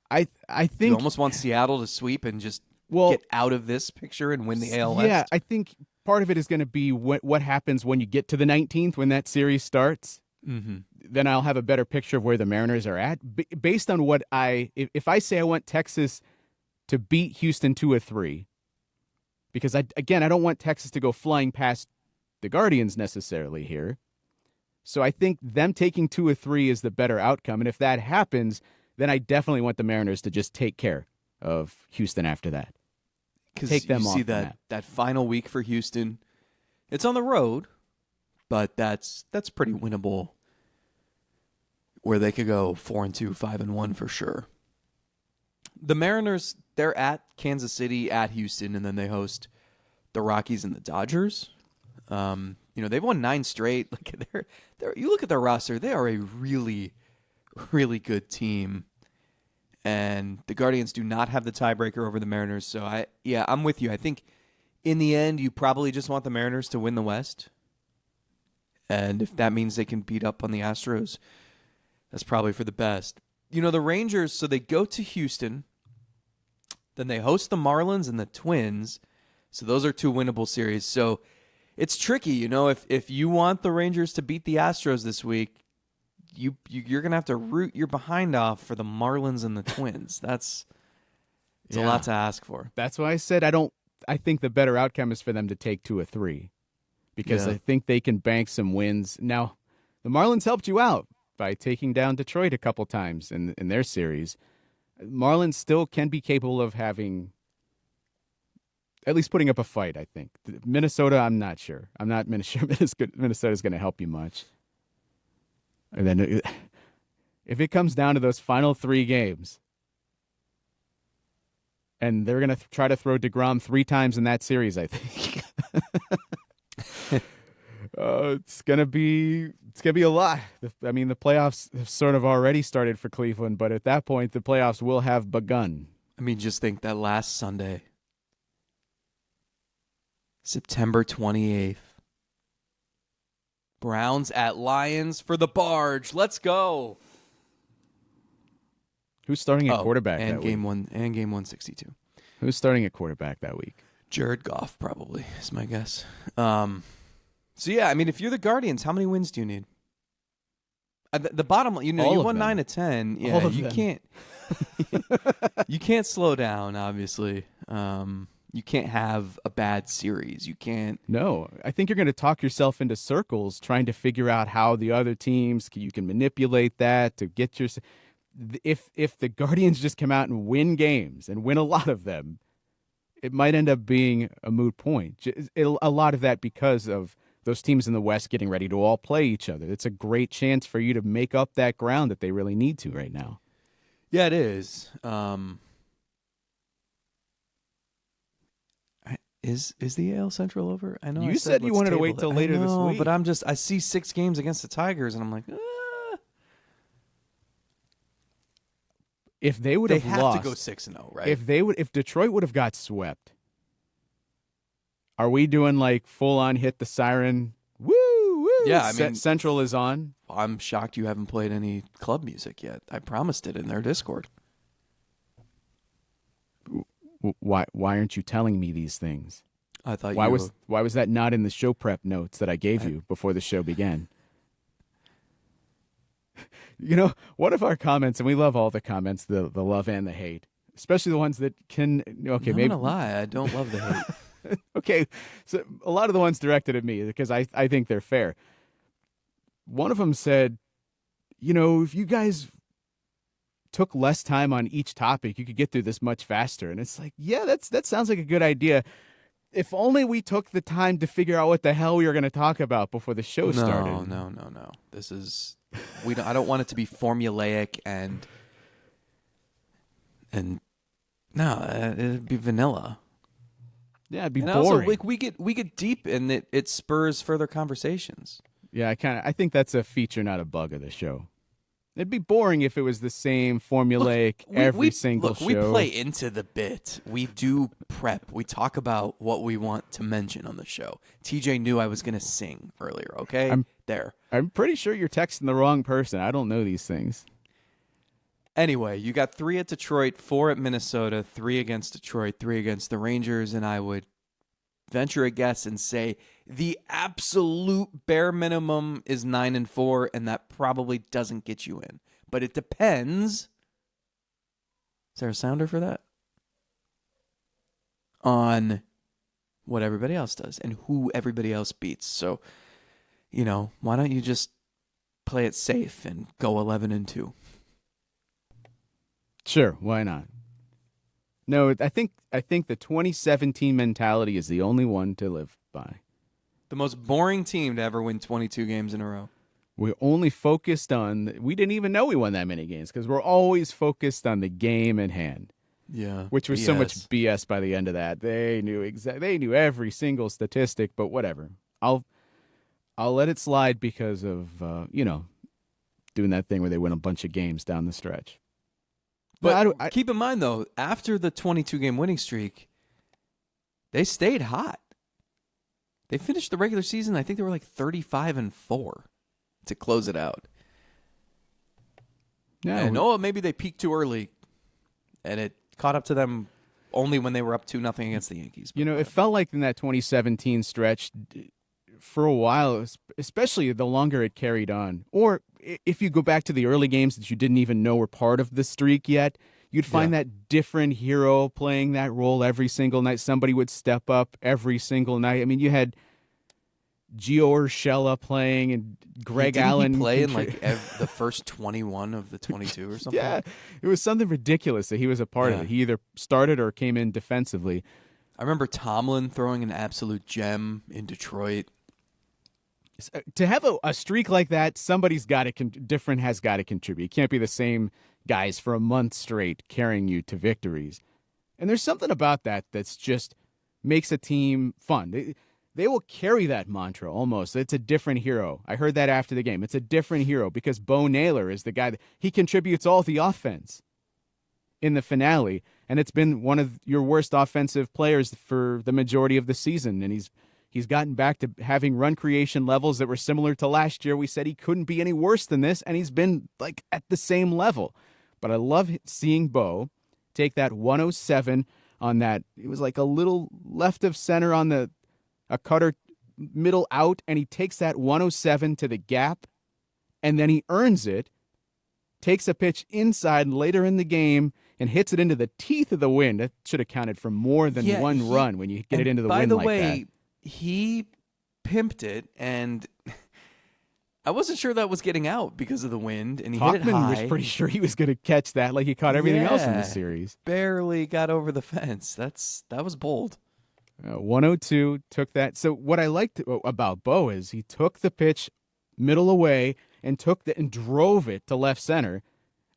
I think You almost want Seattle to sweep and just get out of this picture and win the AL West. Yeah, I think part of it is going to be what happens when you get to the 19th, when that series starts. Mm-hmm. Then I'll have a better picture of where the Mariners are at. Based on what if I say I want Texas to beat Houston 2 or 3, because I don't want Texas to go flying past the Guardians necessarily here. So I think them taking 2 or 3 is the better outcome. And if that happens, then I definitely want the Mariners to just take care of Houston after that. Because you see that final week for Houston, it's on the road, but that's pretty winnable, where they could go 4-2, 5-1 for sure. The Mariners, they're at Kansas City, at Houston, and then they host the Rockies and the Dodgers. They've won 9 straight. Like you look at their roster, they are a really, really good team. And the Guardians do not have the tiebreaker over the Mariners. So I'm with you. I think in the end, you probably just want the Mariners to win the West. And if that means they can beat up on the Astros, that's probably for the best. The Rangers, so they go to Houston, then they host the Marlins and the Twins. So those are 2 winnable series. So it's tricky, if you want the Rangers to beat the Astros this week, you're gonna have to root your behind off for the Marlins and the Twins. It's a lot to ask for. That's why I said I think the better outcome is for them to take 2 or 3, because I think they can bank some wins. Now, the Marlins helped you out by taking down Detroit a couple times in their series. Marlins still can be capable of having, at least putting up a fight, I think. Minnesota, I'm not sure. I'm not sure Minnesota's going to help you much. And then if it comes down to those final 3 games, and they're going to try to throw DeGrom 3 times in that series, I think. It's gonna be a lot. I mean, the playoffs have sort of already started for Cleveland, but at that point, the playoffs will have begun. I mean, just think that last Sunday, September 28th, Browns at Lions for the Barge. Let's go. Who's starting at quarterback that week? Game 162. Who's starting at quarterback that week? Jared Goff, probably, is my guess. If you're the Guardians, how many wins do you need? The bottom line, you won 9 of 10. Yeah, you can't. You can't slow down. Obviously, you can't have a bad series. You can't. No, I think you're going to talk yourself into circles trying to figure out how the other teams you can manipulate that to get your. If the Guardians just come out and win games and win a lot of them, it might end up being a moot point. A lot of that because of those teams in the West getting ready to all play each other. It's a great chance for you to make up that ground that they really need to right now. Yeah, it is. Is the AL Central over? I know You I said you let's wanted to table wait it. till later I know, this week. But I see 6 games against the Tigers, and I'm like, If they would they have have lost, to go 6-0, right? if Detroit would have got swept, are we doing like full on hit the siren? Woo woo! Yeah, I mean, Central is on. I'm shocked you haven't played any club music yet. I promised it in their Discord. Why aren't you telling me these things? I thought why was that not in the show prep notes that I gave you before the show began? You know, one of our comments, and we love all the comments, the love and the hate, especially the ones that can. Okay, I'm maybe gonna lie, I don't love the hate. okay, so a lot of the ones directed at me because I think they're fair. One of them said, you know, if you guys took less time on each topic, you could get through this much faster. And it's like, yeah, that sounds like a good idea. If only we took the time to figure out what the hell we were going to talk about before the show started. No. This is I don't want it to be formulaic and no, it'd be vanilla. Yeah, it'd be and boring. Also, like we get deep and it spurs further conversations. Yeah, I think that's a feature, not a bug of the show. It'd be boring if it was the same formulaic every single show. We play into the bit. We do prep. We talk about what we want to mention on the show. TJ knew I was going to sing earlier, okay? I'm pretty sure you're texting the wrong person. I don't know these things. Anyway, you got 3 at Detroit, 4 at Minnesota, 3 against Detroit, 3 against the Rangers, and I would venture a guess and say the absolute bare minimum is 9-4, and that probably doesn't get you in. But it depends. Is there a sounder for that? On what everybody else does and who everybody else beats. So, you know, why don't you just play it safe and go 11-2? Sure, why not? No, I think the 2017 mentality is the only one to live by. The most boring team to ever win 22 games in a row. We're only focused on. We didn't even know we won that many games because we're always focused on the game in hand. Yeah, which was so much BS by the end of that. They knew They knew every single statistic, but whatever. I'll let it slide because of doing that thing where they win a bunch of games down the stretch. But keep in mind, though, after the 22-game winning streak, they stayed hot. They finished the regular season, I think they were like 35-4 to close it out. Yeah, and maybe they peaked too early, and it caught up to them only when they were up 2-0 against the Yankees. You know, it felt like in that 2017 stretch, for a while, especially the longer it carried on, or if you go back to the early games that you didn't even know were part of the streak yet, you'd find that different hero playing that role every single night. Somebody would step up every single night. I mean, you had Gio Urshela playing and Greg Allen. He play in like the first 21 of the 22 or something? Yeah, it was something ridiculous that he was a part of it. He either started or came in defensively. I remember Tomlin throwing an absolute gem in Detroit. To have a streak like that, somebody's got to different has got to contribute. It can't be the same guys for a month straight carrying you to victories. And there's something about that that's just makes a team fun. They will carry that mantra almost. It's a different hero. I heard that after the game. It's a different hero because Bo Naylor is the guy he contributes all the offense in the finale, and it's been one of your worst offensive players for the majority of the season, and he's gotten back to having run creation levels that were similar to last year. We said he couldn't be any worse than this, and he's been like at the same level. But I love seeing Bo take that 107 on that. It was like a little left of center on a cutter middle out, and he takes that 107 to the gap, and then he earns it, takes a pitch inside later in the game, and hits it into the teeth of the wind. That should have counted for more than one run when you get it into the wind like that. By the way, he pimped it, and I wasn't sure that was getting out because of the wind, and he hit it high. Was pretty sure he was going to catch that like he caught everything else in the series. Barely got over the fence. That was bold. 102 took that. So what I liked about Bo is he took the pitch middle away and and drove it to left center.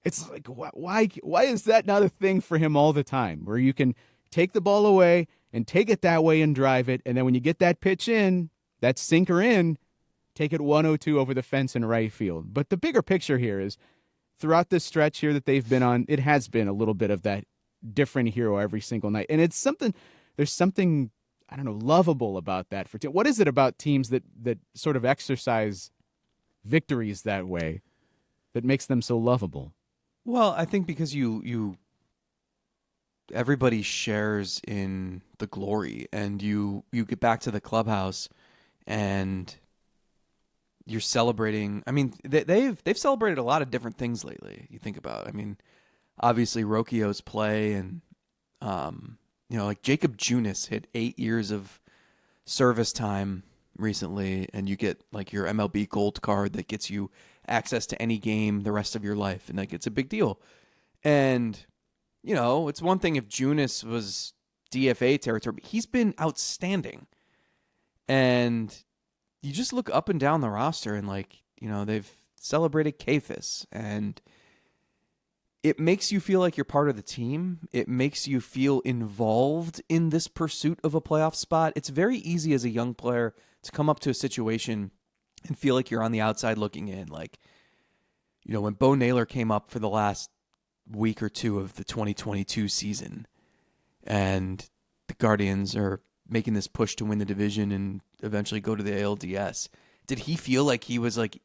It's like why is that not a thing for him all the time where you can take the ball away and take it that way and drive it, and then when you get that pitch in, that sinker in, take it 102 over the fence in right field. But the bigger picture here is throughout this stretch here that they've been on, it has been a little bit of that different hero every single night. And it's something, there's something, I don't know, lovable about that for what is it about teams that sort of exercise victories that way that makes them so lovable? Well, I think because you everybody shares in the glory, and you get back to the clubhouse and you're celebrating. I mean, they've celebrated a lot of different things lately. You think about, I mean, obviously Rochio's play, and like Jacob Junis hit 8 years of service time recently, and you get like your MLB Gold card that gets you access to any game the rest of your life, and like it's a big deal. And it's one thing if Junis was DFA territory, but he's been outstanding. And you just look up and down the roster, and they've celebrated Kafis, and it makes you feel like you're part of the team. It makes you feel involved in this pursuit of a playoff spot. It's very easy as a young player to come up to a situation and feel like you're on the outside looking in. Like, when Bo Naylor came up for the last week or two of the 2022 season, and the Guardians are making this push to win the division and eventually go to the ALDS, did he feel like he was like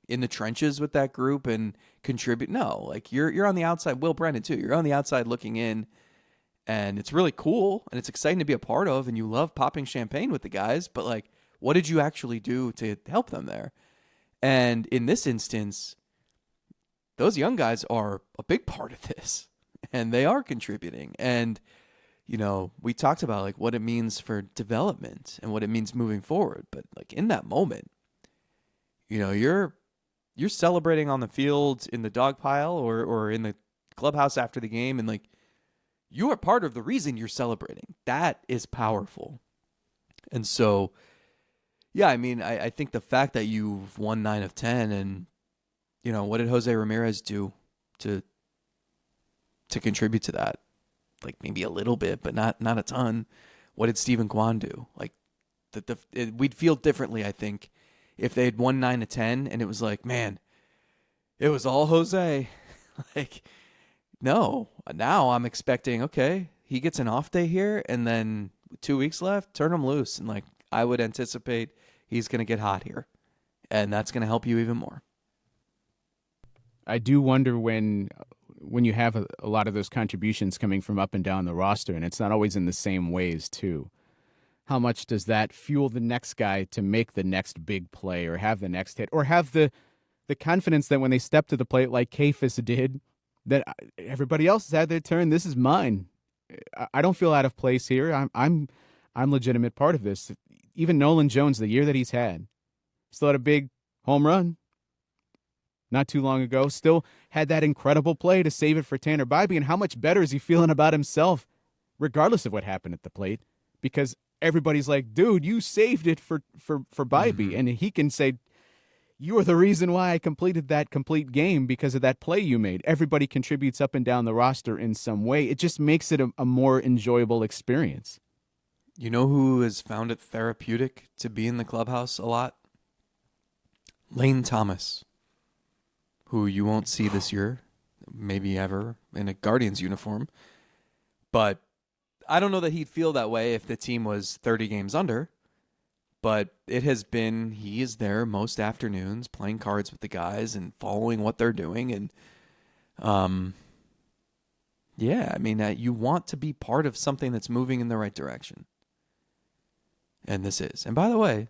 in the trenches with that group and contribute? No, like you're on the outside. Will Brennan too. You're on the outside looking in, and it's really cool and it's exciting to be a part of, and you love popping champagne with the guys, but like, what did you actually do to help them there? And in this instance, those young guys are a big part of this, and they are contributing. And we talked about like what it means for development and what it means moving forward, but like in that moment, you're celebrating on the field, in the dog pile, or in the clubhouse after the game, and like you are part of the reason you're celebrating. That is powerful. And so, yeah, I mean, I think the fact that you've won 9 of 10, and what did Jose Ramirez do to contribute to that? Like maybe a little bit, but not a ton. What did Stephen Kwan do? Like we'd feel differently, I think, if they had won 9 of 10 and it was like, man, it was all Jose. Like, no. Now I'm expecting, okay, he gets an off day here, and then 2 weeks left, turn him loose, and like I would anticipate he's going to get hot here, and that's going to help you even more. I do wonder when you have a lot of those contributions coming from up and down the roster, and it's not always in the same ways too. How much does that fuel the next guy to make the next big play, or have the next hit, or have the confidence that when they step to the plate like Kafis did, that everybody else has had their turn. This is mine. I don't feel out of place here. I'm legitimate part of this. Even Nolan Jones, the year that he's had, still had a big home run not too long ago, still had that incredible play to save it for Tanner Bybee. And how much better is he feeling about himself, regardless of what happened at the plate? Because everybody's like, dude, you saved it for Bybee. Mm-hmm. And he can say, you are the reason why I completed that complete game because of that play you made. Everybody contributes up and down the roster in some way. It just makes it a more enjoyable experience. You know who has found it therapeutic to be in the clubhouse a lot? Lane Thomas, who you won't see this year, maybe ever, in a Guardians uniform. But I don't know that he'd feel that way if the team was 30 games under. But it has been, he is there most afternoons playing cards with the guys and following what they're doing. And, yeah, I mean, you want to be part of something that's moving in the right direction. And this is. And by the way,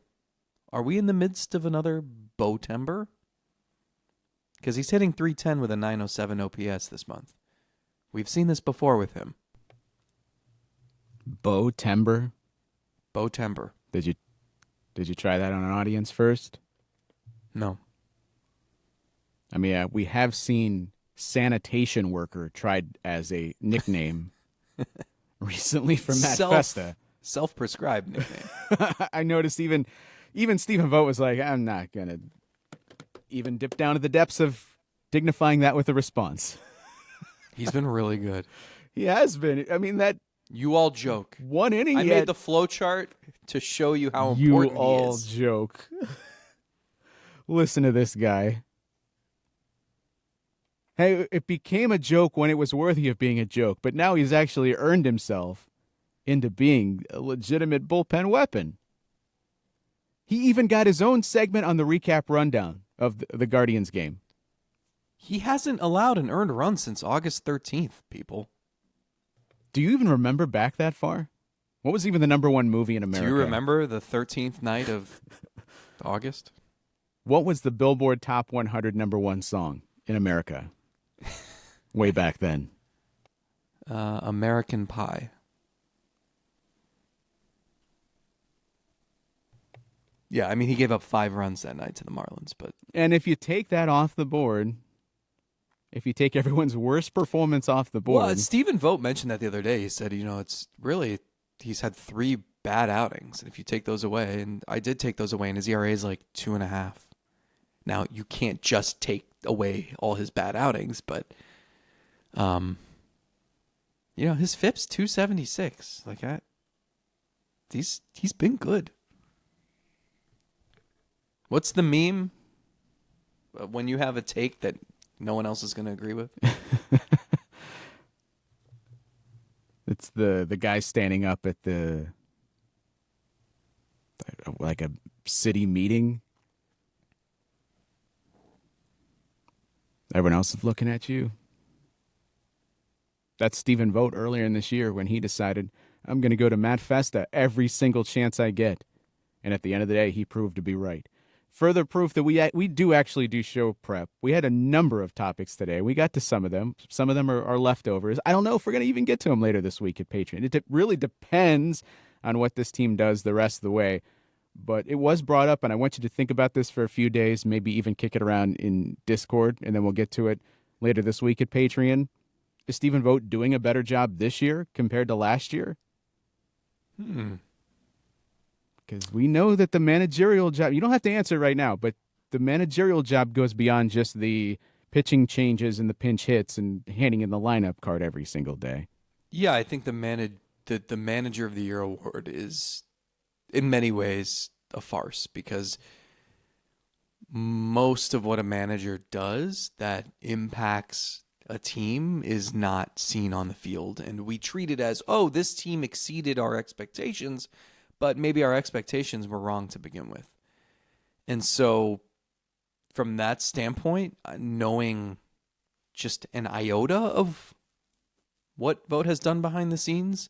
are we in the midst of another Bo Timber? Because he's hitting 310 with a 907 OPS this month. We've seen this before with him. Bo Timber? Bo Timber. Did you try that on an audience first? No. I mean, we have seen sanitation worker tried as a nickname recently from Matt Festa. Self-prescribed nickname. I noticed even Stephen Vogt was like, I'm not going to even dip down to the depths of dignifying that with a response. He's been really good. He has been. I mean, that You all joke. one inning. I made the flow chart to show you how important you all he is. joke. Listen to this guy. Hey, it became a joke when it was worthy of being a joke, but now he's actually earned himself into being a legitimate bullpen weapon. He even got his own segment on the recap rundown of the Guardians game. He hasn't allowed an earned run since August 13th, people. Do you even remember back that far? What was even the number one movie in America? Do you remember the 13th night of August? What was the Billboard Top 100 number one song in America way back then? American Pie. Yeah, I mean, he gave up 5 runs that night to the Marlins, but... And if you take that off the board, if you take everyone's worst performance off the board... Well, Stephen Vogt mentioned that the other day. He said, it's really... He's had 3 bad outings, and if you take those away, and I did take those away, and his ERA is like 2.5. Now, you can't just take away all his bad outings, but... his FIP's 276. Like, he's been good. What's the meme when you have a take that no one else is going to agree with? It's the guy standing up at like a city meeting. Everyone else is looking at you. That's Stephen Vogt earlier in this year when he decided, I'm going to go to Matt Festa every single chance I get. And at the end of the day, he proved to be right. Further proof that we do actually do show prep. We had a number of topics today. We got to some of them. Some of them are leftovers. I don't know if we're going to even get to them later this week at Patreon. It really depends on what this team does the rest of the way. But it was brought up, and I want you to think about this for a few days, maybe even kick it around in Discord, and then we'll get to it later this week at Patreon. Is Stephen Vogt doing a better job this year compared to last year? Because we know that the managerial job, you don't have to answer right now, but the managerial job goes beyond just the pitching changes and the pinch hits and handing in the lineup card every single day. Yeah, I think the Manager of the Year award is, in many ways, a farce because most of what a manager does that impacts a team is not seen on the field. And we treat it as, this team exceeded our expectations, but maybe our expectations were wrong to begin with. And so from that standpoint, knowing just an iota of what Vogt has done behind the scenes,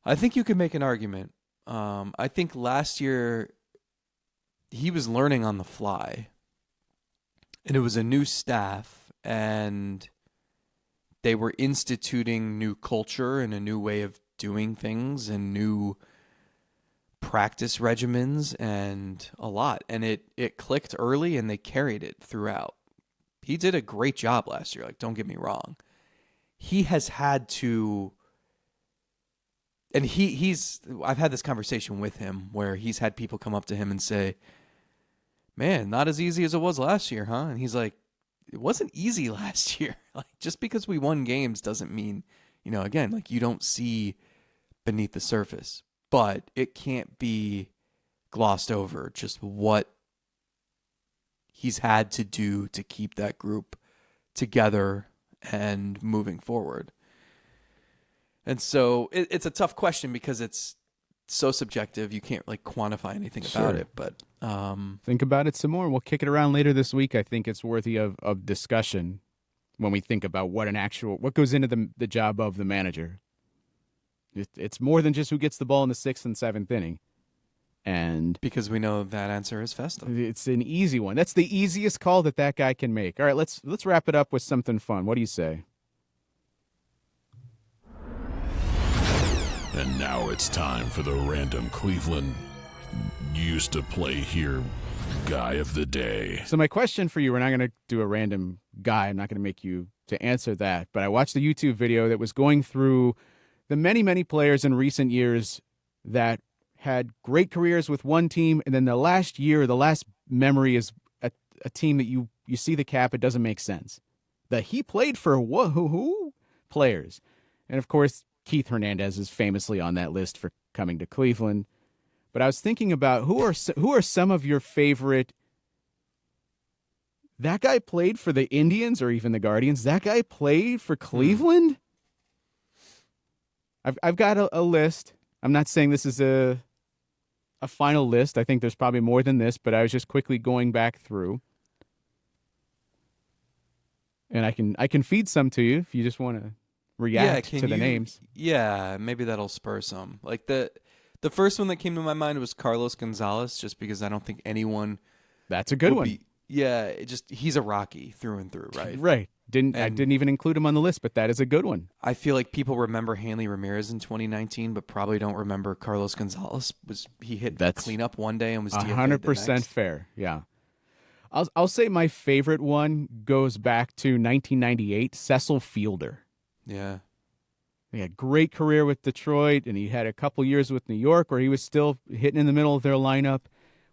I think you could make an argument. I think last year he was learning on the fly, and it was a new staff, and they were instituting new culture and a new way of doing things and new practice regimens and a lot. And it clicked early, and they carried it throughout. He did a great job last year. Like, don't get me wrong. He has had to, and I've had this conversation with him where he's had people come up to him and say, man, not as easy as it was last year, huh? And he's like, it wasn't easy last year. Like, just because we won games doesn't mean, again, like, you don't see beneath the surface. But it can't be glossed over just what he's had to do to keep that group together and moving forward. And so it's a tough question because it's so subjective. You can't quantify anything about it. But think about it some more. We'll kick it around later this week. I think it's worthy of discussion when we think about what goes into the job of the manager. It's more than just who gets the ball in the 6th and 7th inning. And because we know that answer is Festa. It's an easy one. That's the easiest call that guy can make. All right, let's wrap it up with something fun. What do you say? And now it's time for the random Cleveland used to play here guy of the day. So my question for you, we're not going to do a random guy. I'm not going to make you to answer that. But I watched the YouTube video that was going through the many, many players in recent years that had great careers with one team, and then the last memory is a team that you see the cap, it doesn't make sense. That he played for who players. And of course, Keith Hernandez is famously on that list for coming to Cleveland. But I was thinking about who are some of your favorite. That guy played for the Indians or even the Guardians. That guy played for Cleveland. I've got a list. I'm not saying this is a final list. I think there's probably more than this, but I was just quickly going back through. And I can feed some to you if you just want to react to the names. Yeah, maybe that'll spur some. Like the first one that came to my mind was Carlos Gonzalez, just because I don't think anyone. That's a good one. He's a Rocky through and through, right? Right. I didn't even include him on the list, but that is a good one. I feel like people remember Hanley Ramirez in 2019, but probably don't remember Carlos Gonzalez. He hit cleanup one day and was DFA'd 100% fair. Yeah. I'll say my favorite one goes back to 1998, Cecil Fielder. Yeah. He had a great career with Detroit, and he had a couple years with New York where he was still hitting in the middle of their lineup.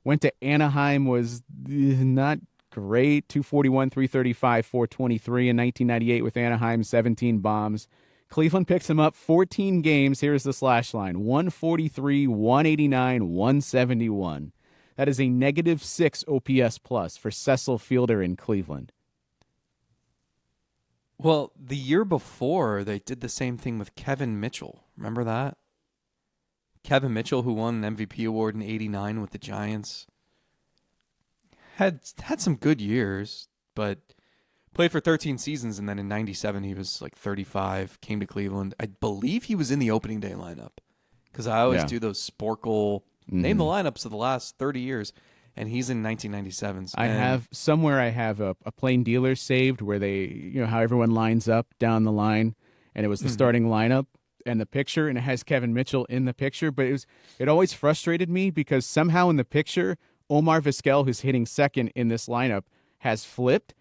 Went to Anaheim, was not great, 241, 335, 423 in 1998 with Anaheim, 17 bombs. Cleveland picks him up 14 games. Here's the slash line, 143, 189, 171. That is a -6 OPS plus for Cecil Fielder in Cleveland. Well, the year before, they did the same thing with Kevin Mitchell. Remember that? Kevin Mitchell, who won an MVP award in '89 with the Giants, had some good years, but played for 13 seasons, and then in '97 he was like 35, came to Cleveland. I believe he was in the opening day lineup, because I always do those Sporkle name the lineups of the last 30 years, and he's in 1997. I have a plain dealer saved where they, how everyone lines up down the line, and it was the starting lineup and the picture, and it has Kevin Mitchell in the picture, but it always frustrated me because somehow in the picture, Omar Vizquel, who's hitting second in this lineup, has flipped.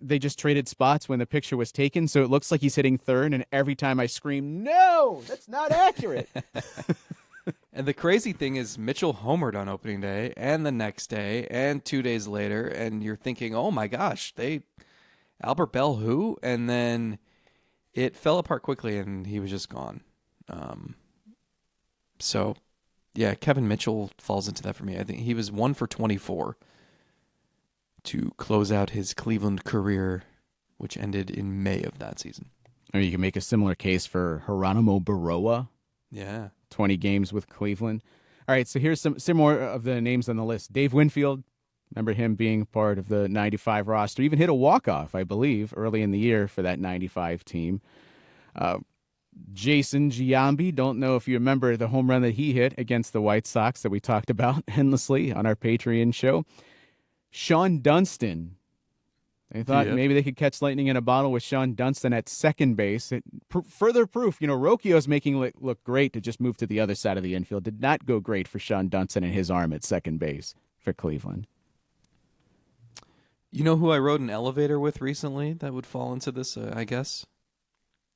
They just traded spots when the picture was taken, so it looks like he's hitting third, and every time I scream, no, that's not accurate. And the crazy thing is Mitchell homered on opening day and the next day and 2 days later, and you're thinking, oh my gosh, Albert Bell who? And then it fell apart quickly and he was just gone. So, yeah, Kevin Mitchell falls into that for me. I think he was 1 for 24 to close out his Cleveland career, which ended in May of that season. I mean, you can make a similar case for Geronimo Baroa. Yeah. 20 games with Cleveland. All right, so here's some more of the names on the list. Dave Winfield, remember him being part of the 95 roster. Even hit a walk-off, I believe, early in the year for that 95 team. Jason Giambi, don't know if you remember the home run that he hit against the White Sox that we talked about endlessly on our Patreon show. Sean Dunston. They thought maybe they could catch lightning in a bottle with Sean Dunston at second base. Further proof, Rochio's making it look great to just move to the other side of the infield. Did not go great for Sean Dunston and his arm at second base for Cleveland. You know who I rode an elevator with recently that would fall into this, I guess?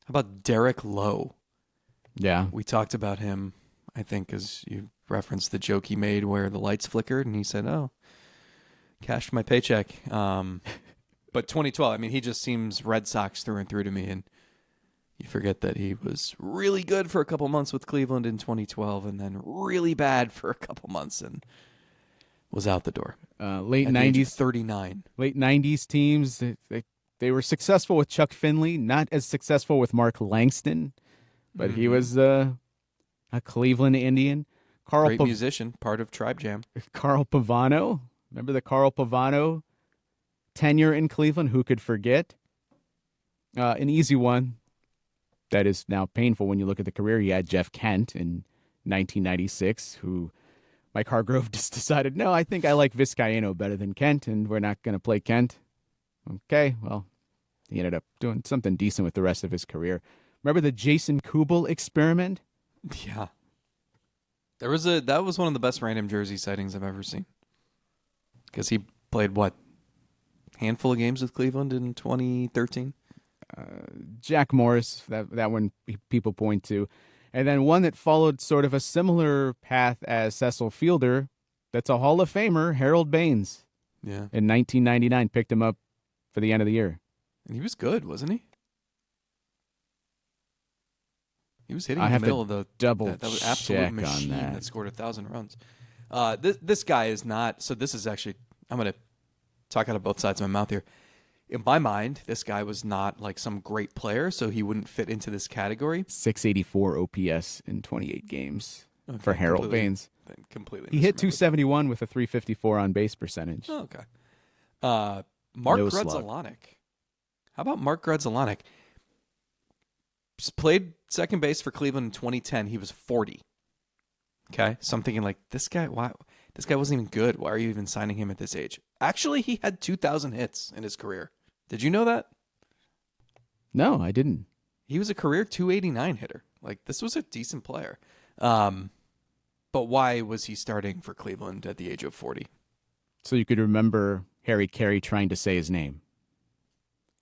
How about Derek Lowe? Yeah. We talked about him, I think, as you referenced the joke he made where the lights flickered, and he said, oh, cashed my paycheck. But 2012, I mean, he just seems Red Sox through and through to me, and you forget that he was really good for a couple months with Cleveland in 2012 and then really bad for a couple months and was out the door. Late 90s, 39. Late 90s teams, they were successful with Chuck Finley, not as successful with Mark Langston, but he was a Cleveland Indian. Great musician, part of Tribe Jam. Carl Pavano, remember the Carl Pavano tenure in Cleveland? Who could forget? An easy one that is now painful when you look at the career. He had Jeff Kent in 1996, who Mike Hargrove just decided, no, I think I like Vizcaino better than Kent, and we're not going to play Kent. Okay, well, he ended up doing something decent with the rest of his career. Remember the Jason Kubel experiment? Yeah. That was one of the best random jersey sightings I've ever seen. Because he played, handful of games with Cleveland in 2013? Jack Morris, that one people point to. And then one that followed sort of a similar path as Cecil Fielder, that's a Hall of Famer, Harold Baines. Yeah. In 1999, picked him up for the end of the year. And he was good, wasn't he? He was hitting I in have the middle to of the double that was check absolute on machine that. that scored 1,000 runs. This guy is not. So this is actually. I'm going to talk out of both sides of my mouth here. In my mind, this guy was not like some great player, so he wouldn't fit into this category. 684 OPS in 28 games for Harold Baines. Completely. He hit misremembered. 271 with a 354 on base percentage. Oh, okay. Mark No slug. Grudzelanek. How about Mark Grudzelanek? Played second base for Cleveland in 2010. He was 40. Okay, so I'm thinking like this guy. Why? This guy wasn't even good. Why are you even signing him at this age? Actually, he had 2,000 hits in his career. Did you know that? No, I didn't. He was a career 289 hitter. Like this was a decent player. But why was he starting for Cleveland at the age of 40? So you could remember Harry Carey trying to say his name.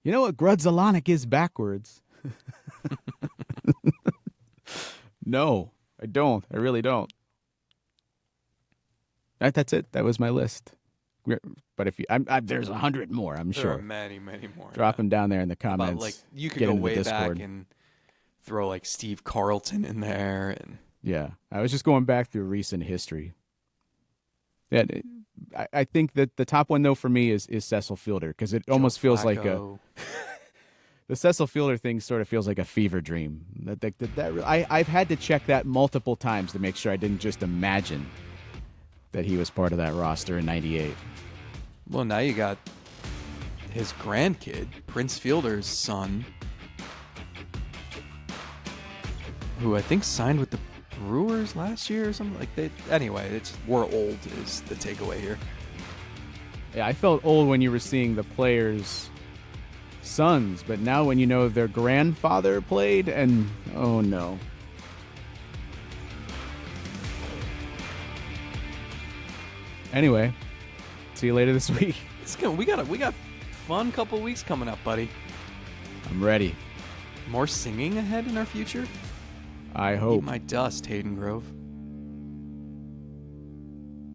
You know what Grudzelanek is backwards? No, I don't. I really don't. That's it. That was my list. But if you, there's 100 more, I'm There sure. are many, many more. Drop them down there in the About, comments. like you could Get go into the way Discord. back and throw like Steve Carlton in there, and Yeah, I was just going back through recent history. Yeah, I think that the top one though for me is Cecil Fielder because it almost feels like Flacco. the Cecil Fielder thing sort of feels like a fever dream. I've had to check that multiple times to make sure I didn't just imagine that he was part of that roster in '98. Well, now you got his grandkid, Prince Fielder's son, who I think signed with the Brewers last year or something like that. Anyway, we're old is the takeaway here. Yeah, I felt old when you were seeing the players' sons, but now when you know their grandfather played, and oh no. Anyway, see you later this week. We got fun couple weeks coming up, buddy. I'm ready. More singing ahead in our future. I Eat hope. my dust, Hayden Grove.